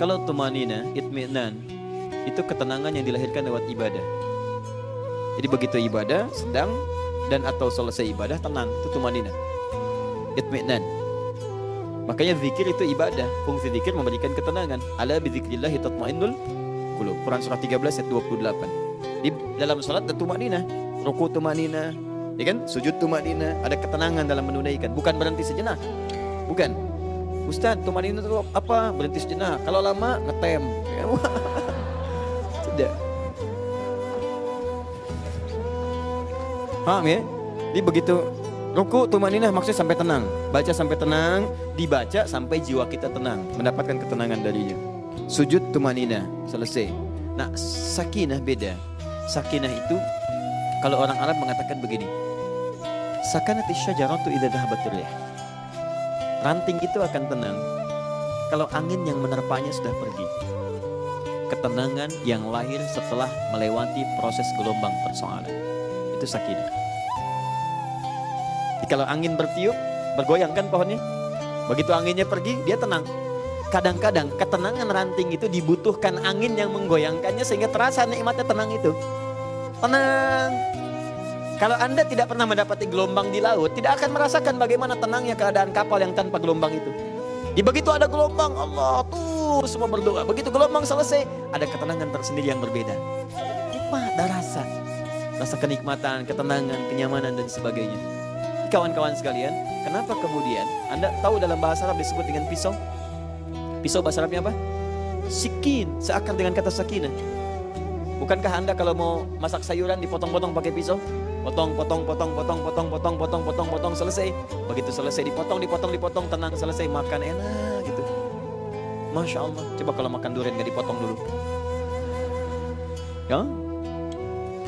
Kalau tumanina, itmi'nan, itu ketenangan yang dilahirkan lewat ibadah. Jadi begitu ibadah, sedang dan atau selesai ibadah, tenang, itu tumanina. Itmi'nan. Makanya zikir itu ibadah. Fungsi zikir memberikan ketenangan. Ala bizikrillahi tatma'innul qulub. Quran surah 13 ayat 28. Di dalam salat ada tumanina, ruku tumanina, ya kan? Sujud tumanina, ada ketenangan dalam menunaikan, bukan berhenti sejenak. Bukan. Ustaz, tumanina itu apa? Berhenti sejenak. Kalau lama, ngetem. Tidak. Paham ya? Jadi begitu ruku tumanina maksudnya sampai tenang. Baca sampai tenang, dibaca sampai jiwa kita tenang. Mendapatkan ketenangan darinya. Sujud tumanina, selesai. Nah, sakinah beda. Sakinah itu, kalau orang Arab mengatakan begini. Sakanatis syajaratu idza dhahabatir rih. Ranting itu akan tenang kalau angin yang menerpanya sudah pergi. Ketenangan yang lahir setelah melewati proses gelombang persoalan. Itu sakinah. Jadi kalau angin bertiup, bergoyang kan pohonnya. Begitu anginnya pergi, dia tenang. Kadang-kadang ketenangan ranting itu dibutuhkan angin yang menggoyangkannya sehingga terasa nikmatnya tenang itu. Tenang. Kalau Anda tidak pernah mendapati gelombang di laut, tidak akan merasakan bagaimana tenangnya keadaan kapal yang tanpa gelombang itu. Di begitu ada gelombang, Allah tuh semua berdoa. Begitu gelombang selesai, ada ketenangan tersendiri yang berbeda. Nikmat, ada rasa kenikmatan, ketenangan, kenyamanan dan sebagainya. kawan-kawan sekalian, kenapa kemudian Anda tahu dalam bahasa Arab disebut dengan pisau? Pisau bahasa Arabnya apa? Sikin, seakar dengan kata sakinah. Bukankah Anda kalau mau masak sayuran dipotong-potong pakai pisau? Potong, selesai. Begitu selesai dipotong, tenang, selesai, makan enak gitu. Masya Allah. Coba kalau makan durian gak dipotong dulu. Ya?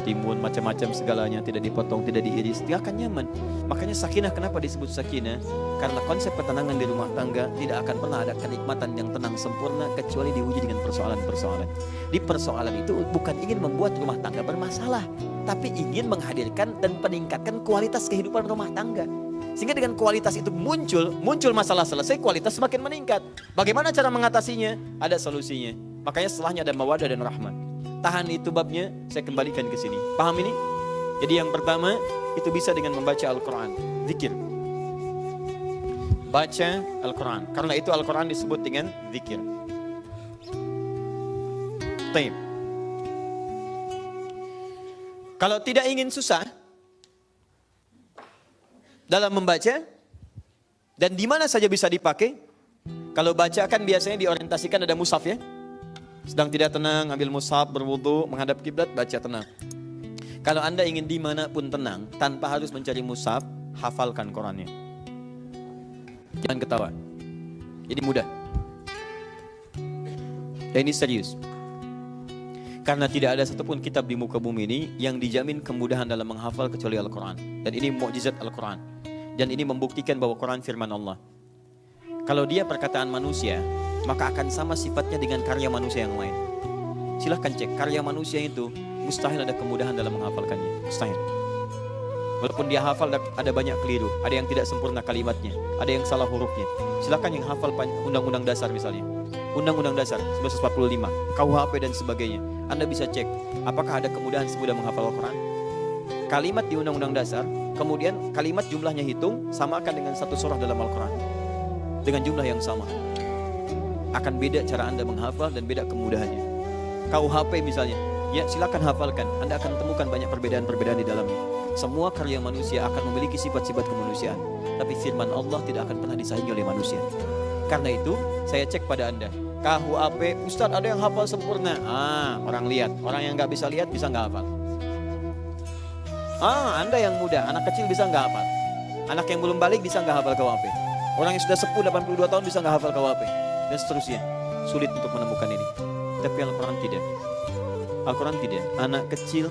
Timun macam-macam segalanya tidak dipotong, tidak diiris, tidak akan nyaman. Makanya sakinah, kenapa disebut sakinah? Karena konsep ketenangan di rumah tangga tidak akan pernah ada kenikmatan yang tenang sempurna kecuali diuji dengan persoalan-persoalan. Di persoalan itu bukan ingin membuat rumah tangga bermasalah, tapi ingin menghadirkan dan meningkatkan kualitas kehidupan rumah tangga. Sehingga dengan kualitas itu muncul masalah selesai, kualitas semakin meningkat. Bagaimana cara mengatasinya? Ada solusinya. Makanya setelahnya ada mawaddah dan rahmah. Tahan itu babnya, saya kembalikan ke sini. Paham ini? Jadi yang pertama, itu bisa dengan membaca Al-Quran. Zikir. Baca Al-Quran. Karena itu Al-Quran disebut dengan zikir. Taib. Kalau tidak ingin susah dalam membaca, dan di mana saja bisa dipakai. Kalau baca kan biasanya diorientasikan ada mushaf ya. Sedang tidak tenang, ambil mushaf, berwudu, menghadap kiblat, baca tenang. Kalau Anda ingin dimanapun tenang, tanpa harus mencari mushaf, hafalkan Qurannya. Jangan ketawa. Jadi mudah. Dan ini serius. Karena tidak ada satupun kitab di muka bumi ini yang dijamin kemudahan dalam menghafal kecuali Al-Quran. Dan ini mukjizat Al-Quran. Dan ini membuktikan bahwa Quran firman Allah. Kalau dia perkataan manusia, maka akan sama sifatnya dengan karya manusia yang lain. Silahkan cek, karya manusia itu mustahil ada kemudahan dalam menghafalkannya. Mustahil. Walaupun dia hafal ada banyak keliru, ada yang tidak sempurna kalimatnya, ada yang salah hurufnya. Silahkan yang hafal undang-undang dasar misalnya. Undang-undang dasar 1945, KUHP dan sebagainya. Anda bisa cek, apakah ada kemudahan semudah menghafal Al-Quran? Kalimat di undang-undang dasar, kemudian kalimat jumlahnya hitung, samakan dengan satu surah dalam Al-Quran. Dengan jumlah yang sama. Akan beda cara Anda menghafal dan beda kemudahannya. KUHP misalnya, ya silakan hafalkan. Anda akan temukan banyak perbedaan-perbedaan di dalamnya. Semua karya manusia akan memiliki sifat-sifat kemanusiaan, tapi firman Allah tidak akan pernah disaingi oleh manusia. Karena itu, saya cek pada Anda. KUHP, Ustadz ada yang hafal sempurna. Orang lihat. Orang yang nggak bisa lihat bisa nggak hafal. Anda yang muda, anak kecil bisa nggak hafal. Anak yang belum balik bisa nggak hafal KUHP. Orang yang sudah sepuh 82 tahun bisa nggak hafal KUHP. Dan seterusnya. Sulit untuk menemukan ini. Tapi Al-Quran tidak. Al-Quran tidak. Anak kecil,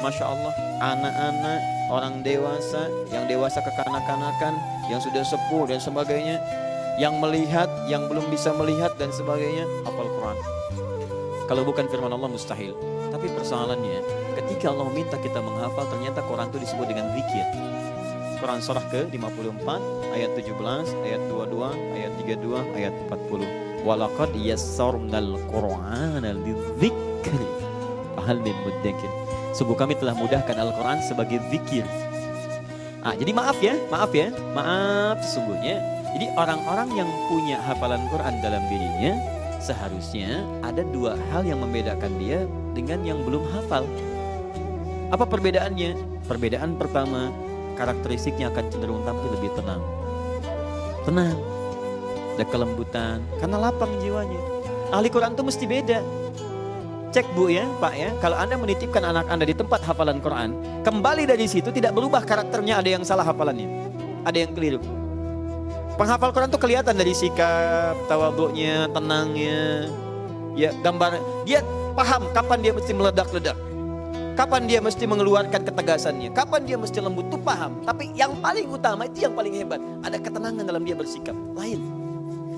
Masya Allah, anak-anak, orang dewasa, yang dewasa kekanak-kanakan, yang sudah sepuh dan sebagainya, yang melihat, yang belum bisa melihat dan sebagainya, hafal Quran. Kalau bukan firman Allah mustahil. Tapi persoalannya, ketika Allah minta kita menghafal, ternyata Quran itu disebut dengan zikir. Quran surah ke-54, ayat 17, ayat 22, ayat 32, ayat 40. Walaqad yassarnal Qur'ana lidzikri fahal min mudzakir. Sungguh kami telah mudahkan Al-Quran sebagai zikir. Jadi maaf sesungguhnya. Jadi orang-orang yang punya hafalan Quran dalam dirinya, seharusnya ada dua hal yang membedakan dia dengan yang belum hafal. Apa perbedaannya? Perbedaan pertama, karakteristiknya akan cenderung tampil lebih tenang. Tenang, ada kelembutan, karena lapang jiwanya. Ahli Quran itu mesti beda. Cek Bu ya, Pak ya, kalau Anda menitipkan anak Anda di tempat hafalan Quran, kembali dari situ tidak berubah karakternya, ada yang salah hafalannya, ada yang keliru. Penghafal Quran itu kelihatan dari sikap, tawadhu'nya, tenangnya, ya gambar, dia paham kapan dia mesti meledak-ledak, kapan dia mesti mengeluarkan ketegasannya, kapan dia mesti lembut, itu paham. Tapi yang paling utama, itu yang paling hebat, ada ketenangan dalam dia bersikap. Lain.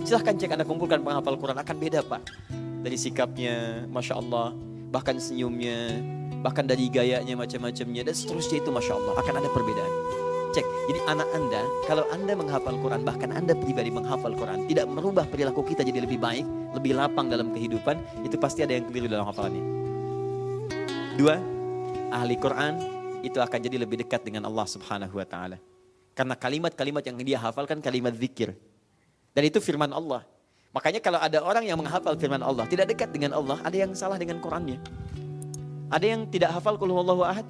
Silahkan cek, Anda kumpulkan penghafal Quran, akan beda Pak. Dari sikapnya, Masya Allah, bahkan senyumnya, bahkan dari gayanya, macam-macamnya, dan seterusnya itu Masya Allah, akan ada perbedaan. Cek, jadi anak Anda, kalau Anda menghafal Quran, bahkan Anda pribadi menghafal Quran, tidak merubah perilaku kita jadi lebih baik, lebih lapang dalam kehidupan, itu pasti ada yang keliru dalam hafalannya. Dua, ahli Quran itu akan jadi lebih dekat dengan Allah Subhanahu wa Ta'ala. Karena kalimat-kalimat yang dia hafalkan kalimat zikir. Dan itu firman Allah. Makanya kalau ada orang yang menghafal firman Allah, tidak dekat dengan Allah, ada yang salah dengan Qurannya. Ada yang tidak hafal qul huwallahu ahad.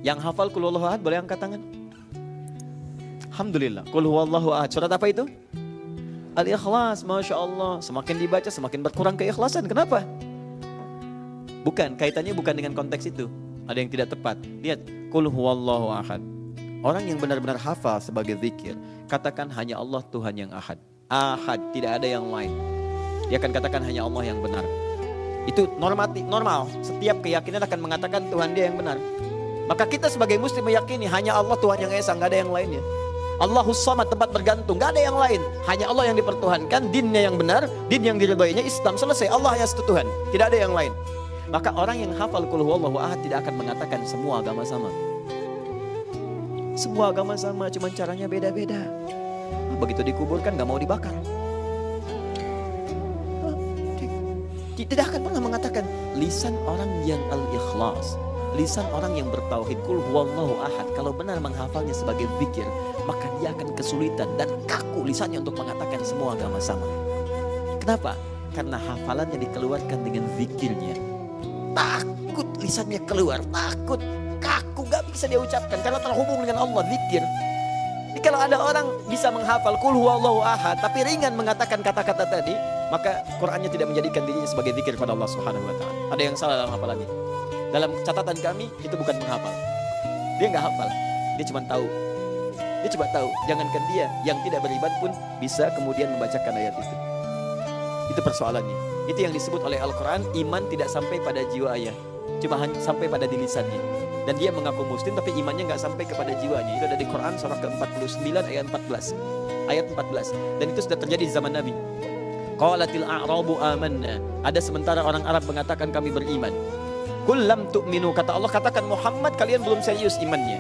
Yang hafal qul huwallahu ahad boleh angkat tangan? Alhamdulillah. Qul huwallahu ahad. Surat apa itu? Al-Ikhlas. Masya Allah. Semakin dibaca semakin berkurang keikhlasan. Kenapa? Bukan, kaitannya bukan dengan konteks itu. Ada yang tidak tepat. Lihat, qul huwallahu ahad. Orang yang benar-benar hafal sebagai zikir, katakan hanya Allah Tuhan yang ahad. Ahad, tidak ada yang lain. Dia akan katakan hanya Allah yang benar. Itu normal. Setiap keyakinan akan mengatakan Tuhan dia yang benar. Maka kita sebagai muslim meyakini hanya Allah Tuhan yang esa, nggak ada yang lainnya. Allahus Samad, tempat bergantung, nggak ada yang lain. Hanya Allah yang dipertuhankan, dinnya yang benar, din yang diridhoinya Islam, selesai. Allah yang satu Tuhan, tidak ada yang lain. Maka orang yang hafal qul huwallahu ahad tidak akan mengatakan semua agama sama. Semua agama sama, cuman caranya beda-beda. Begitu dikuburkan nggak mau dibakar. Tidak akan pernah mengatakan lisan orang yang al-ikhlas, lisan orang yang bertauhid qul huwallahu ahad, kalau benar menghafalnya sebagai zikir, maka dia akan kesulitan dan kaku lisannya untuk mengatakan semua agama sama. Kenapa? Karena hafalannya dikeluarkan dengan zikirnya. Takut lisannya keluar, takut, kaku, gak bisa dia ucapkan karena terhubung dengan Allah, zikir. Jadi kalau ada orang bisa menghafal qul huwallahu ahad tapi ringan mengatakan kata-kata tadi, maka Qur'annya tidak menjadikan dirinya sebagai zikir pada Allah Subhanahu wa taala. Ada yang salah dalam hafalannya. Dalam catatan kami itu bukan menghafal. Dia nggak hafal, dia cuma tahu. Dia cuma tahu. Jangankan dia yang tidak beriman pun bisa kemudian membacakan ayat itu. Itu persoalannya. Itu yang disebut oleh Al-Quran, iman tidak sampai pada jiwa ayah, cuma sampai pada di lisannya. Dan dia mengaku muslim tapi imannya nggak sampai kepada jiwanya. Itu ada di Quran surah ke-49 ayat 14. Ayat 14. Dan itu sudah terjadi di zaman Nabi. Qalatil a'rabu amanna. Ada sementara orang Arab mengatakan kami beriman. Qul lam tu'minu, kata Allah, katakan Muhammad kalian belum serius imannya.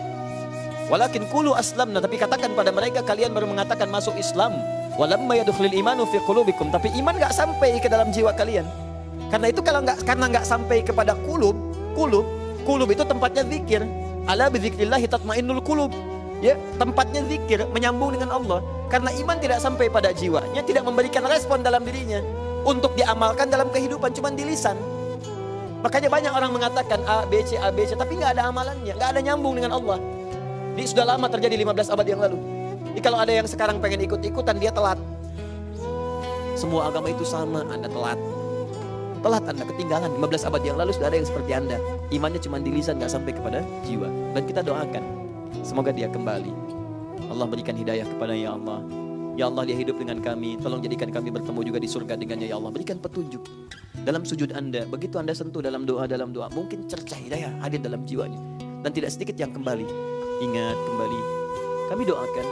Walakin qulu aslamna, tapi katakan pada mereka kalian baru mengatakan masuk Islam. Walamma yadkhulul imanu fi qulubikum, tapi iman enggak sampai ke dalam jiwa kalian. Karena itu karena enggak sampai kepada kulub itu tempatnya zikir. Ala bi dzikrillah tatmainnul qulub. Ya, tempatnya zikir, menyambung dengan Allah. Karena iman tidak sampai pada jiwanya, tidak memberikan respon dalam dirinya untuk diamalkan dalam kehidupan, cuma di lisan. Makanya banyak orang mengatakan A, B, C, tapi nggak ada amalannya, nggak ada nyambung dengan Allah. Ini sudah lama terjadi 15 abad yang lalu. Jadi kalau ada yang sekarang pengen ikut-ikutan, dia telat. Semua agama itu sama, Anda telat. Telat Anda, ketinggalan. 15 abad yang lalu sudah ada yang seperti Anda. Imannya cuma di lisan, nggak sampai kepada jiwa. Dan kita doakan, semoga dia kembali. Allah berikan hidayah kepada ya Allah. Ya Allah, dia hidup dengan kami. Tolong jadikan kami bertemu juga di surga dengannya ya Allah. Berikan petunjuk dalam sujud Anda. Begitu Anda sentuh dalam doa, mungkin cercah hidayah hadir dalam jiwanya. Dan tidak sedikit yang kembali. Ingat kembali. Kami doakan.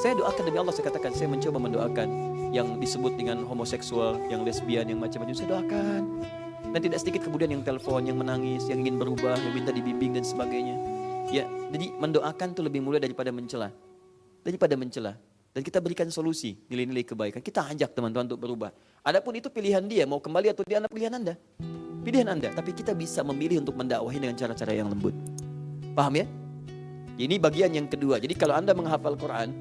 Saya doakan demi Allah, saya katakan, saya mencoba mendoakan yang disebut dengan homoseksual, yang lesbian, yang macam-macam. Saya doakan. Dan tidak sedikit kemudian yang telepon, yang menangis, yang ingin berubah, yang minta dibimbing dan sebagainya. Ya, jadi mendoakan itu lebih mulia daripada mencela. Dan kita berikan solusi, nilai-nilai kebaikan. Kita ajak teman-teman untuk berubah. Adapun itu pilihan dia, mau kembali atau dia, pilihan Anda. Pilihan Anda, tapi kita bisa memilih untuk mendakwahi dengan cara-cara yang lembut. Paham ya? Ini bagian yang kedua. Jadi kalau Anda menghafal Quran,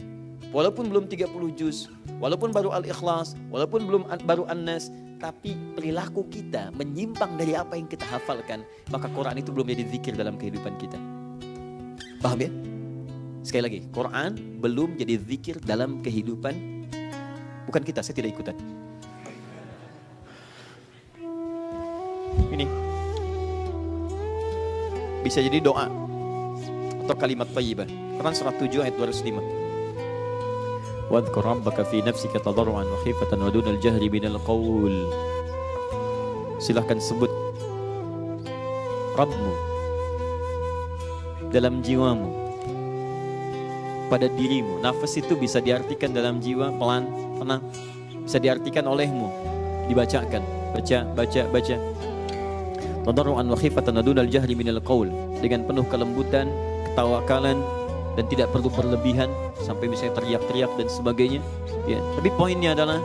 walaupun belum 30 juz, walaupun baru Al-Ikhlas, walaupun belum baru An-Nas, tapi perilaku kita menyimpang dari apa yang kita hafalkan, maka Quran itu belum jadi zikir dalam kehidupan kita. Paham ya? Sekali lagi, Quran belum jadi zikir dalam kehidupan. Bukan kita, saya tidak ikutan. Ini bisa jadi doa atau kalimat thayyibah. Quran surah 7 ayat 205. Wadhkur rabbaka fi nafsika tadarruan wa khifatan wa dunal jahri minal qaul. Silahkan sebut Rabbmu dalam jiwamu, pada dirimu. Nafas itu bisa diartikan dalam jiwa, pelan, tenang. Bisa diartikan olehmu, dibacakan, baca. Tadarruan wa khifatan wa dunal jahri minal qaul, dengan penuh kelembutan, ketawakalan, dan tidak perlu berlebihan sampai misalnya teriak-teriak dan sebagainya. Ya, tapi poinnya adalah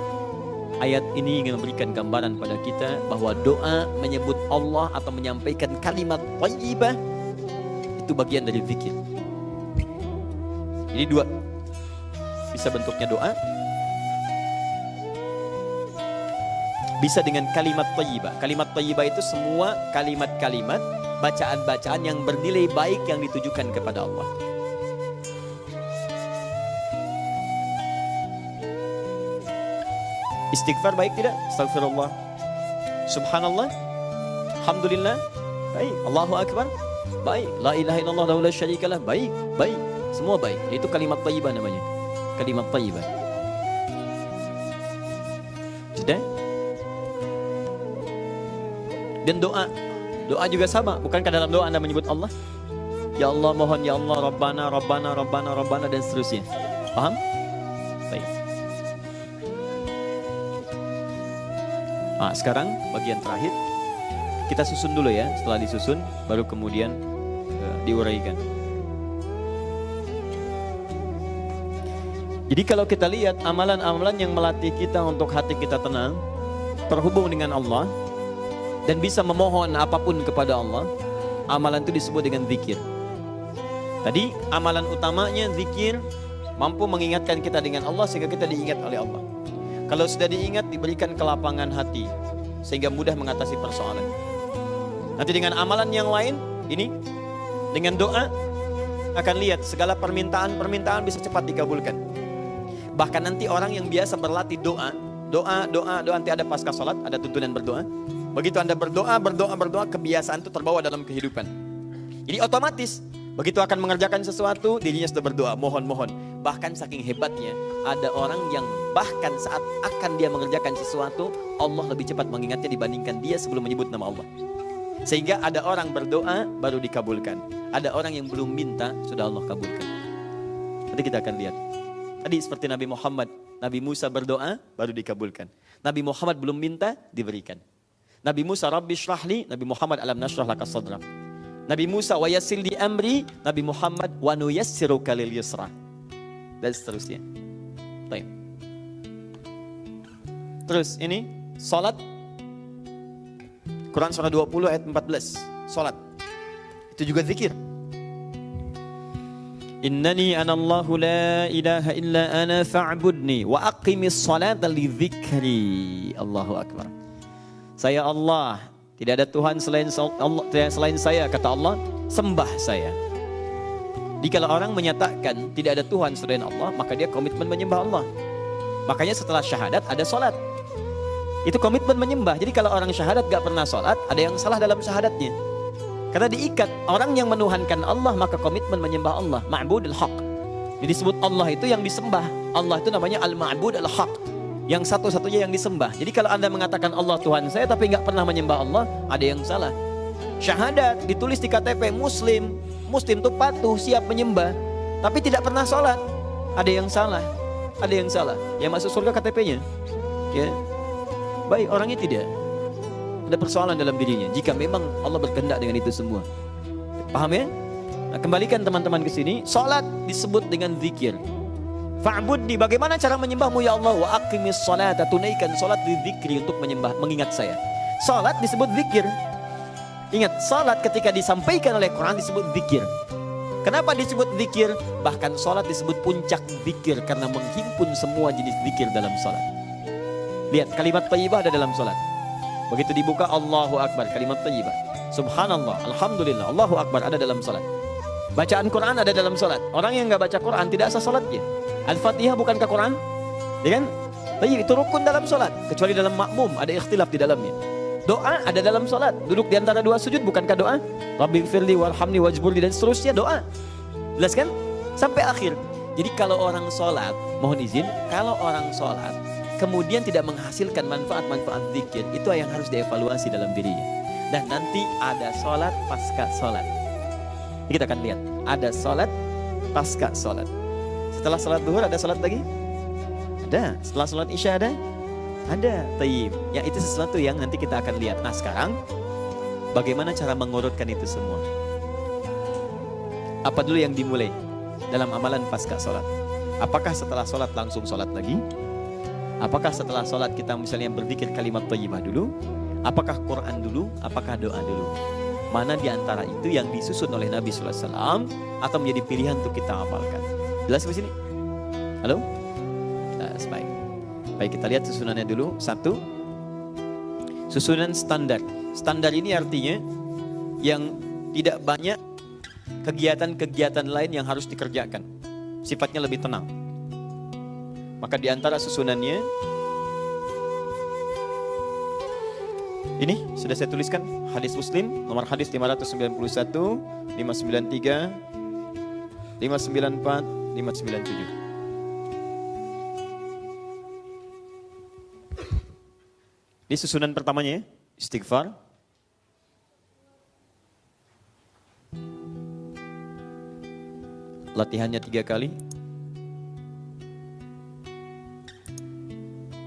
ayat ini ingin memberikan gambaran pada kita bahwa doa menyebut Allah atau menyampaikan kalimat thayyibah itu bagian dari zikir. Ini dua, bisa bentuknya doa, bisa dengan kalimat thayyibah. Kalimat thayyibah itu semua kalimat-kalimat bacaan-bacaan yang bernilai baik yang ditujukan kepada Allah. Istighfar baik tidak? Astagfirullah, subhanallah, alhamdulillah, baik. Allahu akbar, baik. La ilaha illallah wa la syarikalah, baik, baik. Semua baik. Itu kalimat thayyibah namanya. Kalimat thayyibah. Sudah? Dan doa. Doa juga sama. Bukankah dalam doa Anda menyebut Allah? Ya Allah, mohon, ya Allah, Rabbana, Rabbana, Rabbana, Rabbana, dan seterusnya. Paham? Baik. Sekarang bagian terakhir. Kita susun dulu ya. Setelah disusun, baru kemudian diuraikan. Jadi kalau kita lihat amalan-amalan yang melatih kita untuk hati kita tenang, terhubung dengan Allah, dan bisa memohon apapun kepada Allah, amalan itu disebut dengan zikir. Tadi amalan utamanya zikir, mampu mengingatkan kita dengan Allah sehingga kita diingat oleh Allah. Kalau sudah diingat, diberikan kelapangan hati sehingga mudah mengatasi persoalan. Nanti dengan amalan yang lain, ini dengan doa, akan lihat segala permintaan bisa cepat dikabulkan. Bahkan nanti orang yang biasa berlatih doa nanti ada pasca sholat, ada tuntunan berdoa. Begitu Anda berdoa, kebiasaan itu terbawa dalam kehidupan. Jadi otomatis, begitu akan mengerjakan sesuatu, dirinya sudah berdoa, mohon. Bahkan saking hebatnya, ada orang yang bahkan saat akan dia mengerjakan sesuatu, Allah lebih cepat mengingatnya dibandingkan dia sebelum menyebut nama Allah. Sehingga ada orang berdoa, baru dikabulkan. Ada orang yang belum minta, sudah Allah kabulkan. Nanti kita akan lihat. Tadi seperti Nabi Muhammad, Nabi Musa berdoa, baru dikabulkan. Nabi Muhammad belum minta, diberikan. Nabi Musa, Rabbi syrahli, Nabi Muhammad, alam nashrah laka sadrak. Nabi Musa, wa yassir li amri, Nabi Muhammad, wa nuyassiruka lil yusra. Dan seterusnya. Baik. Terus ini, salat. Quran surah 20 ayat 14. Salat. Itu juga zikir. Innani anallahu la ilaha illa ana fa'budni wa aqimis salata li dzikri. Allahu akbar. Saya Allah, tidak ada Tuhan selain saya, kata Allah, sembah saya. Jadi kalau orang menyatakan tidak ada Tuhan selain Allah, maka dia komitmen menyembah Allah. Makanya setelah syahadat ada salat. Itu komitmen menyembah. Jadi kalau orang syahadat gak pernah salat, ada yang salah dalam syahadatnya. Karena diikat, orang yang menuhankan Allah maka komitmen menyembah Allah, ma'budul haq. Jadi disebut Allah itu yang disembah. Allah itu namanya al-ma'bud al-haq, yang satu-satunya yang disembah. Jadi kalau Anda mengatakan Allah Tuhan saya tapi nggak pernah menyembah Allah, ada yang salah. Syahadat ditulis di KTP Muslim itu patuh, siap menyembah, tapi tidak pernah sholat, ada yang salah. Ada yang salah. Yang masuk surga KTP-nya, ya baik, orangnya tidak. Ada persoalan dalam dirinya jika memang Allah berkehendak dengan itu semua. Paham ya? Nah, kembalikan teman-teman ke sini. Salat disebut dengan zikir. Fa'budni, bagaimana cara menyembahmu ya Allah? Wa aqimis salata, tunaikan salat di zikri, untuk menyembah, mengingat saya. Salat disebut zikir. Ingat, salat ketika disampaikan oleh Quran disebut zikir. Kenapa disebut zikir? Bahkan salat disebut puncak zikir karena menghimpun semua jenis zikir dalam salat. Lihat, kalimat thayyibah ada dalam salat. Begitu dibuka, Allahu Akbar, kalimat thayyibah. Subhanallah, Alhamdulillah, Allahu Akbar ada dalam salat. Bacaan Quran ada dalam salat. Orang yang gak baca Quran tidak sah salatnya. Al-Fatihah bukankah Quran? Ya kan? Tapi itu rukun dalam salat. Kecuali dalam makmum, ada ikhtilaf di dalamnya. Doa ada dalam salat. Duduk di antara dua sujud bukankah doa? Rabbighfirli warhamni wajburli, dan seterusnya doa. Jelas kan? Sampai akhir. Jadi kalau orang salat, mohon izin, kalau orang salat kemudian tidak menghasilkan manfaat-manfaat zikir, itu yang harus dievaluasi dalam dirinya. Dan nanti ada salat pasca salat. Kita akan lihat, ada salat pasca salat. Setelah salat zuhur ada salat lagi? Ada. Setelah salat isya ada? Ada. Tayyib. Ya, itu sesuatu yang nanti kita akan lihat. Nah sekarang, bagaimana cara mengurutkan itu semua? Apa dulu yang dimulai dalam amalan pasca salat? Apakah setelah salat langsung salat lagi? Apakah setelah sholat kita misalnya berzikir kalimat thayyibah dulu? Apakah Quran dulu? Apakah doa dulu? Mana di antara itu yang disusun oleh Nabi SAW atau menjadi pilihan untuk kita amalkan? Jelas di sini? Halo? Jelas, baik. Baik, kita lihat susunannya dulu. Satu, susunan standar. Standar ini artinya yang Tidak banyak kegiatan-kegiatan lain yang harus dikerjakan. Sifatnya lebih tenang. Maka di antara susunannya, ini sudah saya tuliskan, hadis Muslim, nomor hadis 591, 593, 594, 597. Ini susunan pertamanya ya, istighfar. Latihannya 3 kali.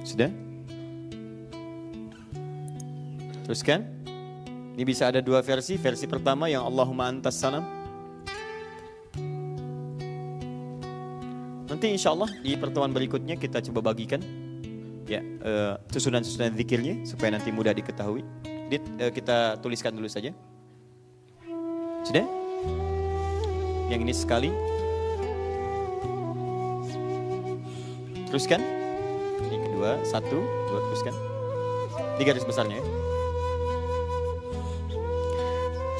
Sudah? Teruskan. Ini bisa ada 2 versi. Versi pertama yang Allahumma antas salam. Nanti insya Allah di pertemuan berikutnya kita coba bagikan ya susunan-susunan zikirnya supaya nanti mudah diketahui. Jadi kita tuliskan dulu saja. Sudah? Yang ini sekali. Teruskan. Ini kedua, 1, 2, teruskan. 3 garis besarnya ya.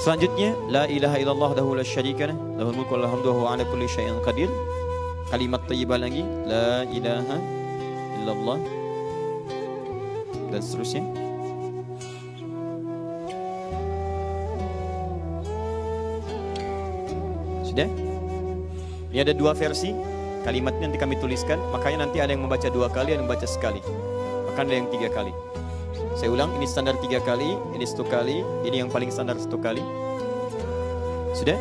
Selanjutnya, la ilaha illallah wahdahu la syarika lah, lahul mulku wa lahul hamdu wa huwa ala kulli syai'in qadir. Kalimat thayyibah lagi, la ilaha illallah, dan seterusnya. Sudah? Ini ada 2 versi. Kalimatnya nanti kami tuliskan. Makanya nanti ada yang membaca 2 kali, ada yang membaca sekali. Maka ada yang 3 kali. Saya ulang, ini standar 3 kali, ini 1 kali, ini yang paling standar 1 kali. Sudah?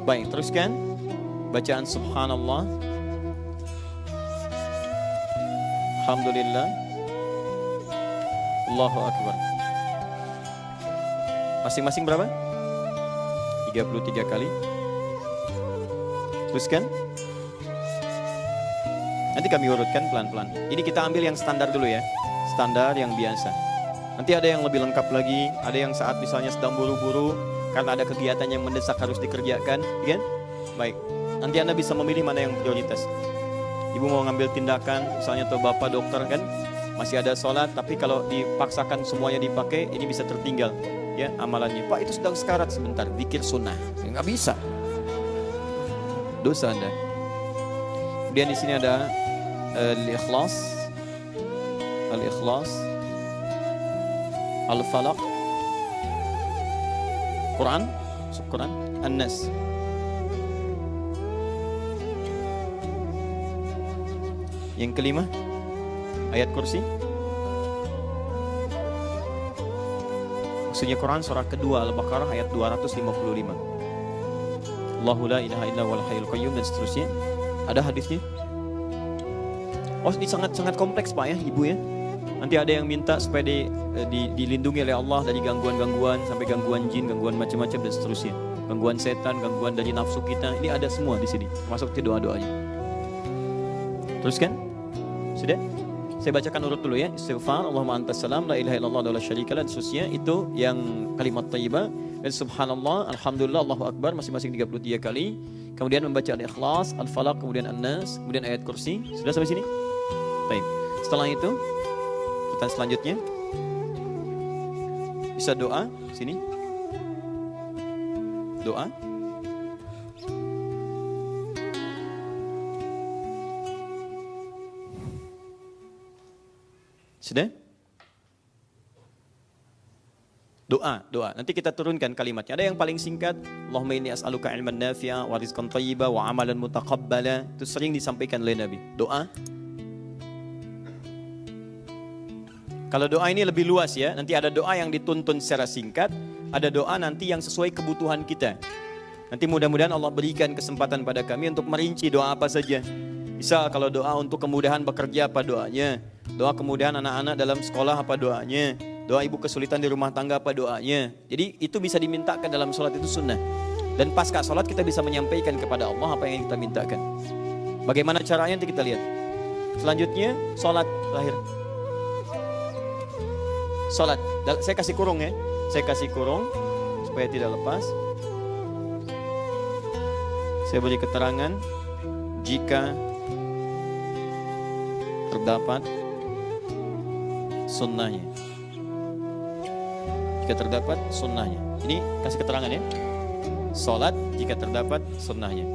Baik, teruskan. Bacaan subhanallah, alhamdulillah, Allahu akbar. Masing-masing berapa? 33 kali. Teruskan. Nanti kami urutkan pelan-pelan. Ini kita ambil yang standar dulu ya. Standar yang biasa. Nanti ada yang lebih lengkap lagi. Ada yang saat misalnya sedang buru-buru karena ada kegiatan yang mendesak harus dikerjakan, kan? Baik. Nanti Anda bisa memilih mana yang prioritas. Ibu mau ngambil tindakan, misalnya atau bapak dokter kan, masih ada sholat, tapi kalau dipaksakan semuanya dipakai, ini bisa tertinggal ya amalannya. Pak, itu sedang sekarat, sebentar, zikir sunnah. Ya, nggak bisa. Dosa Anda. Kemudian di sini ada al-ikhlas, al-falaq, Quran, Quran, An-Nas. Yang kelima, ayat kursi. Maksudnya Quran surah kedua Al-Baqarah ayat 255. Allahu la ilaha illa wal hayyul qayyum, dan seterusnya. Ada hadisnya. Oh, ini sangat-sangat kompleks Pak ya, Ibu ya. Nanti ada yang minta supaya dilindungi oleh Allah dari gangguan-gangguan, sampai gangguan jin, gangguan macam-macam dan seterusnya. Gangguan setan, gangguan dari nafsu kita. Ini ada semua di sini, termasuk di doa-doanya. Teruskan. Sudah? Saya bacakan urut dulu ya. Istighfar, Allahumma antas salam, la ilaha illallah wa la syarika lah, dan seterusnya. Itu yang kalimat thayyibah. Dan subhanallah, alhamdulillah, Allahu akbar, masing-masing 33 kali. Kemudian membaca al-ikhlas, al-falaq, kemudian an-nas, kemudian ayat kursi. Sudah sampai sini? Baik. Setelah itu, pertanyaan selanjutnya. Bisa doa, sini. Doa. Sudah? Doa. Nanti kita turunkan kalimatnya. Ada yang paling singkat, Allahumma inni as'aluka ilman nafi'a wa rizqan thayyiba wa amalan mutaqabbala. Itu sering disampaikan oleh Nabi. Doa. Kalau doa ini lebih luas ya. Nanti ada doa yang dituntun secara singkat, ada doa nanti yang sesuai kebutuhan kita. Nanti mudah-mudahan Allah berikan kesempatan pada kami untuk merinci doa apa saja. Bisa kalau doa untuk kemudahan bekerja apa doanya, doa kemudahan anak-anak dalam sekolah apa doanya, doa ibu kesulitan di rumah tangga apa doanya. Jadi itu bisa dimintakan dalam sholat, itu sunnah. Dan pasca sholat kita bisa menyampaikan kepada Allah apa yang kita mintakan. Bagaimana caranya nanti kita lihat. Selanjutnya sholat terakhir. Sholat, saya kasih kurung ya. Saya kasih kurung supaya tidak lepas. Saya beri keterangan jika terdapat sunnahnya. jika terdapat sunnahnya. Ini kasih keterangan ya. Salat jika terdapat sunnahnya.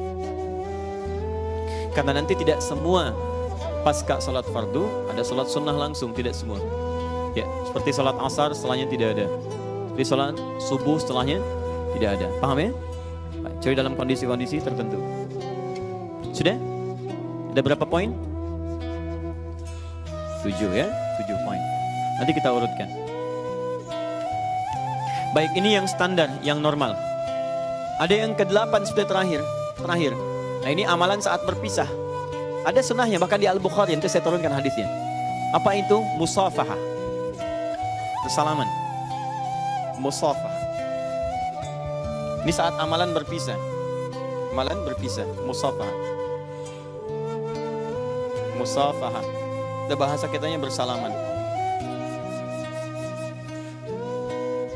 Karena nanti tidak semua pasca salat fardu ada salat sunnah langsung, tidak semua. Ya, seperti salat asar setelahnya tidak ada. Seperti salat subuh setelahnya tidak ada. Paham ya? Baik, cari dalam kondisi-kondisi tertentu. Sudah? Ada berapa poin? 7 ya, 7 poin. Nanti kita urutkan. Baik, ini yang standar, yang normal. Ada yang ke-8 sudah terakhir. Nah, ini amalan saat berpisah. Ada sunnahnya, bahkan di Al-Bukhari, nanti saya turunkan hadisnya. Apa itu? Musafahah. Bersalaman. Musafahah. Ini saat amalan berpisah. Amalan berpisah, musafahah. Musafahah. Ada bahasa kitanya bersalaman.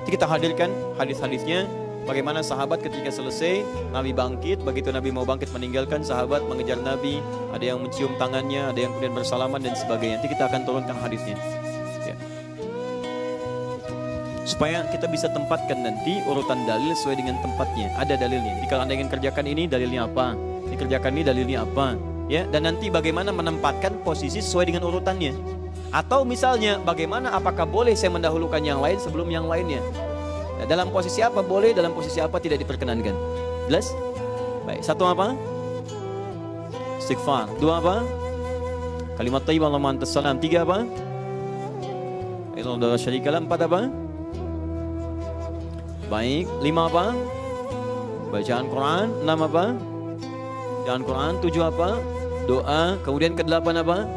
Nanti kita hadirkan hadis-hadisnya. Bagaimana sahabat ketika selesai Nabi bangkit, begitu Nabi mau bangkit meninggalkan, sahabat mengejar Nabi, ada yang mencium tangannya, ada yang kemudian bersalaman dan sebagainya. Nanti kita akan turunkan hadisnya ya. Supaya kita bisa tempatkan nanti urutan dalil sesuai dengan tempatnya. Ada dalilnya. Jadi kalau Anda ingin kerjakan ini, dalilnya apa? Dikerjakan ini, dalilnya apa? Ya, dan nanti bagaimana menempatkan posisi sesuai dengan urutannya. Atau misalnya bagaimana, apakah boleh saya mendahulukan yang lain sebelum yang lainnya? Nah, dalam posisi apa boleh, dalam posisi apa tidak diperkenankan. Jelas? Baik, satu apa? Istighfar. Dua apa? Kalimat thayyibah Allahumma antas salam. Tiga apa? La syarika lah. Empat apa? Baik. Lima apa? Bacaan Quran. Enam apa? Bacaan Quran. Tujuh apa? Doa. Kemudian ke-8 apa?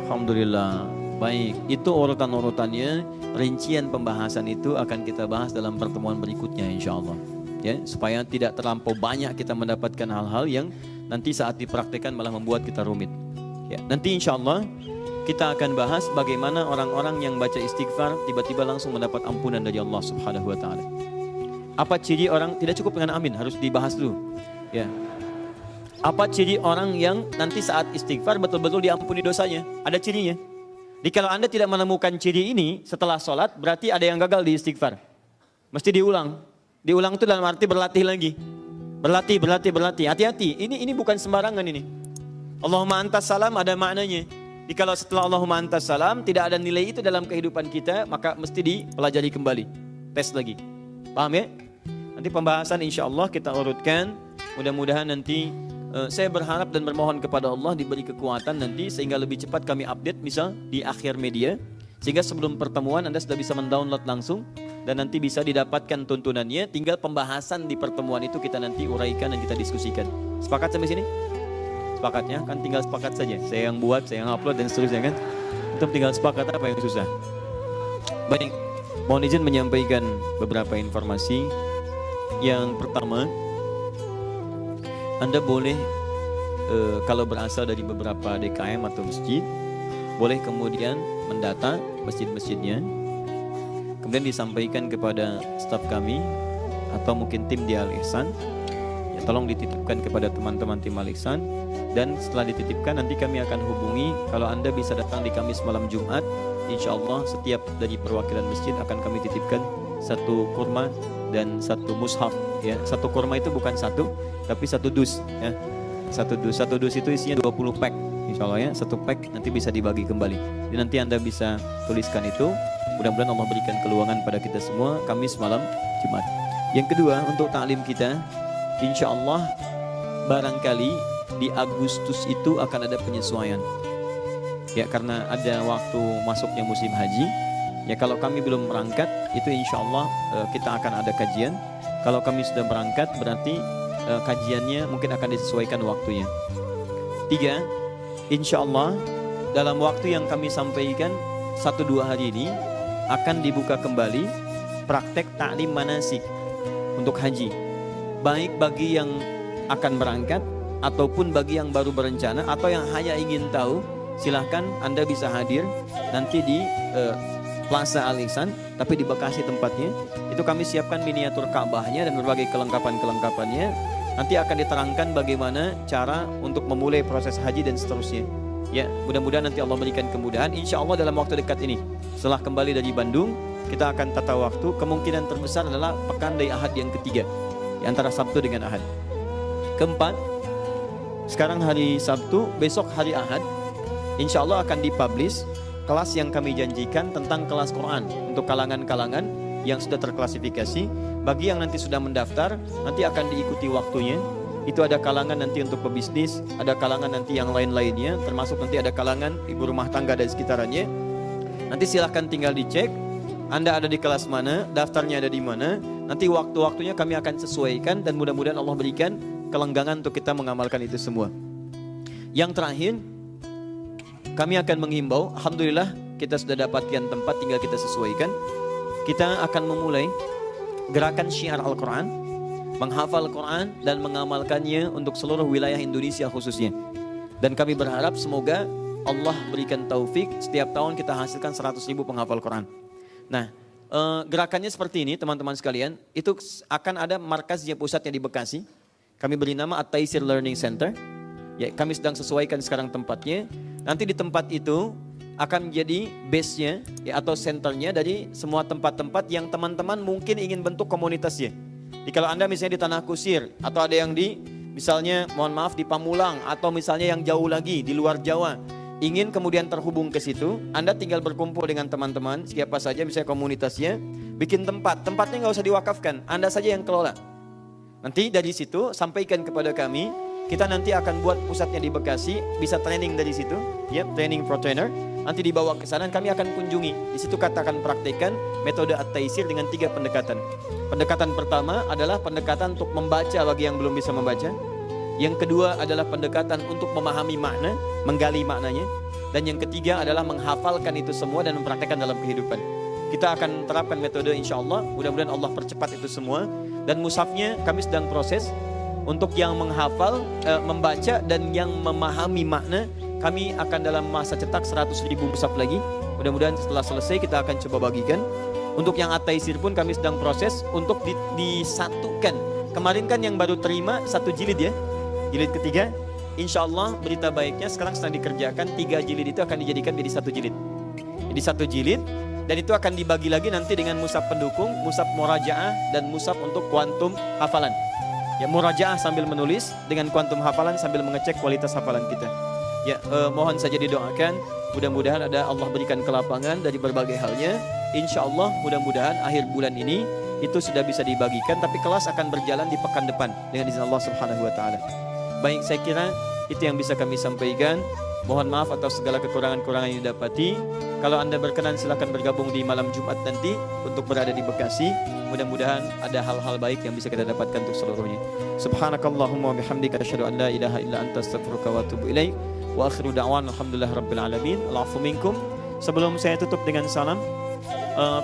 Alhamdulillah. Baik, itu urutan-urutannya, rincian pembahasan itu akan kita bahas dalam pertemuan berikutnya insyaAllah. Ya, supaya tidak terlampau banyak kita mendapatkan hal-hal yang nanti saat dipraktikkan malah membuat kita rumit. Ya, nanti insyaAllah kita akan bahas bagaimana orang-orang yang baca istighfar tiba-tiba langsung mendapat ampunan dari Allah Subhanahu wa Ta'ala. Apa ciri orang, tidak cukup dengan amin, harus dibahas dulu. Ya. Apa ciri orang yang nanti saat istighfar betul-betul diampuni dosanya? Ada cirinya. Jadi kalau Anda tidak menemukan ciri ini setelah sholat, berarti ada yang gagal di istighfar. Mesti diulang. Diulang itu dalam arti berlatih lagi. Berlatih. Hati-hati, ini bukan sembarangan ini. Allahumma antas salam ada maknanya. Jadi kalau setelah Allahumma antas salam tidak ada nilai itu dalam kehidupan kita, maka mesti dipelajari kembali. Tes lagi. Paham ya? Nanti pembahasan insya Allah kita urutkan. Mudah-mudahan nanti saya berharap dan bermohon kepada Allah diberi kekuatan nanti sehingga lebih cepat kami update misal di akhir media, sehingga sebelum pertemuan Anda sudah bisa mendownload langsung dan nanti bisa didapatkan tuntunannya. Tinggal pembahasan di pertemuan itu kita nanti uraikan dan kita diskusikan. Sepakat sampai sini? Sepakatnya kan tinggal sepakat saja. Saya yang buat, saya yang upload dan seterusnya kan. Itu tinggal sepakat, apa yang susah. Baik, mohon izin menyampaikan beberapa informasi. Yang pertama, Anda boleh kalau berasal dari beberapa DKM atau masjid, boleh kemudian mendata masjid-masjidnya, kemudian disampaikan kepada staf kami atau mungkin tim di Al-Ihsan. Ya, tolong dititipkan kepada teman-teman tim Al-Ihsan, dan setelah dititipkan nanti kami akan hubungi. Kalau Anda bisa datang di Kamis malam Jumat, insya Allah setiap dari perwakilan masjid akan kami titipkan satu kurma dan satu mushaf. Ya, satu kurma itu bukan satu, tapi satu dus. Ya, satu dus itu isinya 20 pack. Insya Allah ya, satu pack nanti bisa dibagi kembali. Jadi nanti Anda bisa tuliskan itu. Mudah-mudahan Allah berikan keluangan pada kita semua Kamis malam Jumat. Yang kedua, untuk taklim kita, insya Allah barangkali di Agustus itu akan ada penyesuaian. Ya, karena ada waktu masuknya musim haji. Ya, kalau kami belum berangkat, itu insya Allah kita akan ada kajian. Kalau kami sudah berangkat, berarti kajiannya mungkin akan disesuaikan waktunya. 3, insya Allah dalam waktu yang kami sampaikan 1-2 hari ini akan dibuka kembali praktek taklim manasik untuk haji. Baik bagi yang akan berangkat ataupun bagi yang baru berencana atau yang hanya ingin tahu, silahkan Anda bisa hadir nanti di Plaza Al-Ihsan, tapi di Bekasi tempatnya. Itu kami siapkan miniatur Ka'bahnya dan berbagai kelengkapan-kelengkapannya. Nanti akan diterangkan bagaimana cara untuk memulai proses haji dan seterusnya. Ya, mudah-mudahan nanti Allah berikan kemudahan. Insya Allah dalam waktu dekat ini, setelah kembali dari Bandung, kita akan tata waktu. Kemungkinan terbesar adalah pekan dari Ahad yang ketiga, di antara Sabtu dengan Ahad. Keempat, sekarang hari Sabtu, besok hari Ahad, insya Allah akan dipublish kelas yang kami janjikan tentang kelas Quran untuk kalangan-kalangan yang sudah terklasifikasi. Bagi yang nanti sudah mendaftar, nanti akan diikuti waktunya. Itu ada kalangan nanti untuk pebisnis, ada kalangan nanti yang lain-lainnya, termasuk nanti ada kalangan ibu rumah tangga dan sekitarnya. Nanti silahkan tinggal dicek, Anda ada di kelas mana, daftarnya ada di mana. Nanti waktu-waktunya kami akan sesuaikan dan mudah-mudahan Allah berikan kelenggangan untuk kita mengamalkan itu semua. Yang terakhir, kami akan menghimbau, alhamdulillah kita sudah dapatkan tempat, tinggal kita sesuaikan. Kita akan memulai gerakan syiar Al-Quran, menghafal Quran dan mengamalkannya untuk seluruh wilayah Indonesia khususnya. Dan kami berharap semoga Allah berikan taufik, setiap tahun kita hasilkan 100.000 penghafal Quran. Nah, gerakannya seperti ini teman-teman sekalian. Itu akan ada markasnya, pusatnya di Bekasi. Kami beri nama At-Taisir Learning Center. Ya, kami sedang sesuaikan sekarang tempatnya. Nanti di tempat itu akan menjadi base-nya ya, atau centernya dari semua tempat-tempat yang teman-teman mungkin ingin bentuk komunitasnya. Jadi kalau Anda misalnya di Tanah Kusir, atau ada yang di misalnya mohon maaf di Pamulang, atau misalnya yang jauh lagi di luar Jawa, ingin kemudian terhubung ke situ, Anda tinggal berkumpul dengan teman-teman siapa saja misalnya komunitasnya, bikin tempatnya nggak usah diwakafkan, Anda saja yang kelola. Nanti dari situ sampaikan kepada kami, kita nanti akan buat pusatnya di Bekasi, bisa training dari situ, ya training pro trainer. Nanti dibawa ke sana, kami akan kunjungi. Di situ katakan praktekkan metode At-Taisir dengan 3 pendekatan. Pendekatan pertama adalah pendekatan untuk membaca bagi yang belum bisa membaca. Yang kedua adalah pendekatan untuk memahami makna, menggali maknanya. Dan yang ketiga adalah menghafalkan itu semua dan mempraktekkan dalam kehidupan. Kita akan terapkan metode insya Allah, mudah-mudahan Allah percepat itu semua. Dan mushafnya kami sedang proses. Untuk yang menghafal, membaca dan yang memahami makna, kami akan dalam masa cetak 100.000 mushaf lagi. Mudah-mudahan setelah selesai kita akan coba bagikan. Untuk yang At-Taisir pun kami sedang proses untuk disatukan. Kemarin kan yang baru terima 1 jilid ya, jilid ketiga. Insya Allah berita baiknya sekarang sedang dikerjakan, 3 jilid itu akan dijadikan menjadi 1 jilid. Jadi 1 jilid, dan itu akan dibagi lagi nanti dengan mushaf pendukung, mushaf murajaah, dan mushaf untuk kuantum hafalan. Ya, murajaah sambil menulis, dengan kuantum hafalan sambil mengecek kualitas hafalan kita. Ya, mohon saja didoakan, mudah-mudahan ada Allah berikan kelapangan dari berbagai halnya. Insya Allah mudah-mudahan akhir bulan ini itu sudah bisa dibagikan, tapi kelas akan berjalan di pekan depan dengan izin Allah Subhanahu wa taala. Baik, saya kira itu yang bisa kami sampaikan. Mohon maaf atas segala kekurangan-kekurangan yang didapati. Kalau Anda berkenan silakan bergabung di malam Jumat nanti untuk berada di Bekasi. Mudah-mudahan ada hal-hal baik yang bisa kita dapatkan untuk seluruhnya. Subhanakallahumma wa bihamdika asyhadu an la ilaha illa anta astaghfiruka wa atubu ilaik. Wa akhiru da'wan alhamdulillahirabbil alamin. Al'afu minkum. Sebelum saya tutup dengan salam,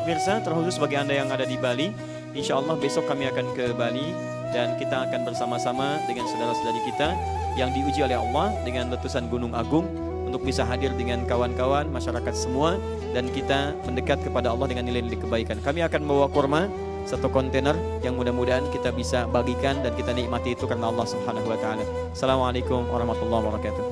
pemirsa terkhusus bagi Anda yang ada di Bali, insya Allah besok kami akan ke Bali dan kita akan bersama-sama dengan saudara-saudari kita yang diuji oleh Allah dengan letusan Gunung Agung untuk bisa hadir dengan kawan-kawan masyarakat semua dan kita mendekat kepada Allah dengan nilai-nilai kebaikan. Kami akan membawa kurma 1 kontainer yang mudah-mudahan kita bisa bagikan dan kita nikmati itu karena Allah Subhanahu wa taala. Assalamualaikum warahmatullahi wabarakatuh.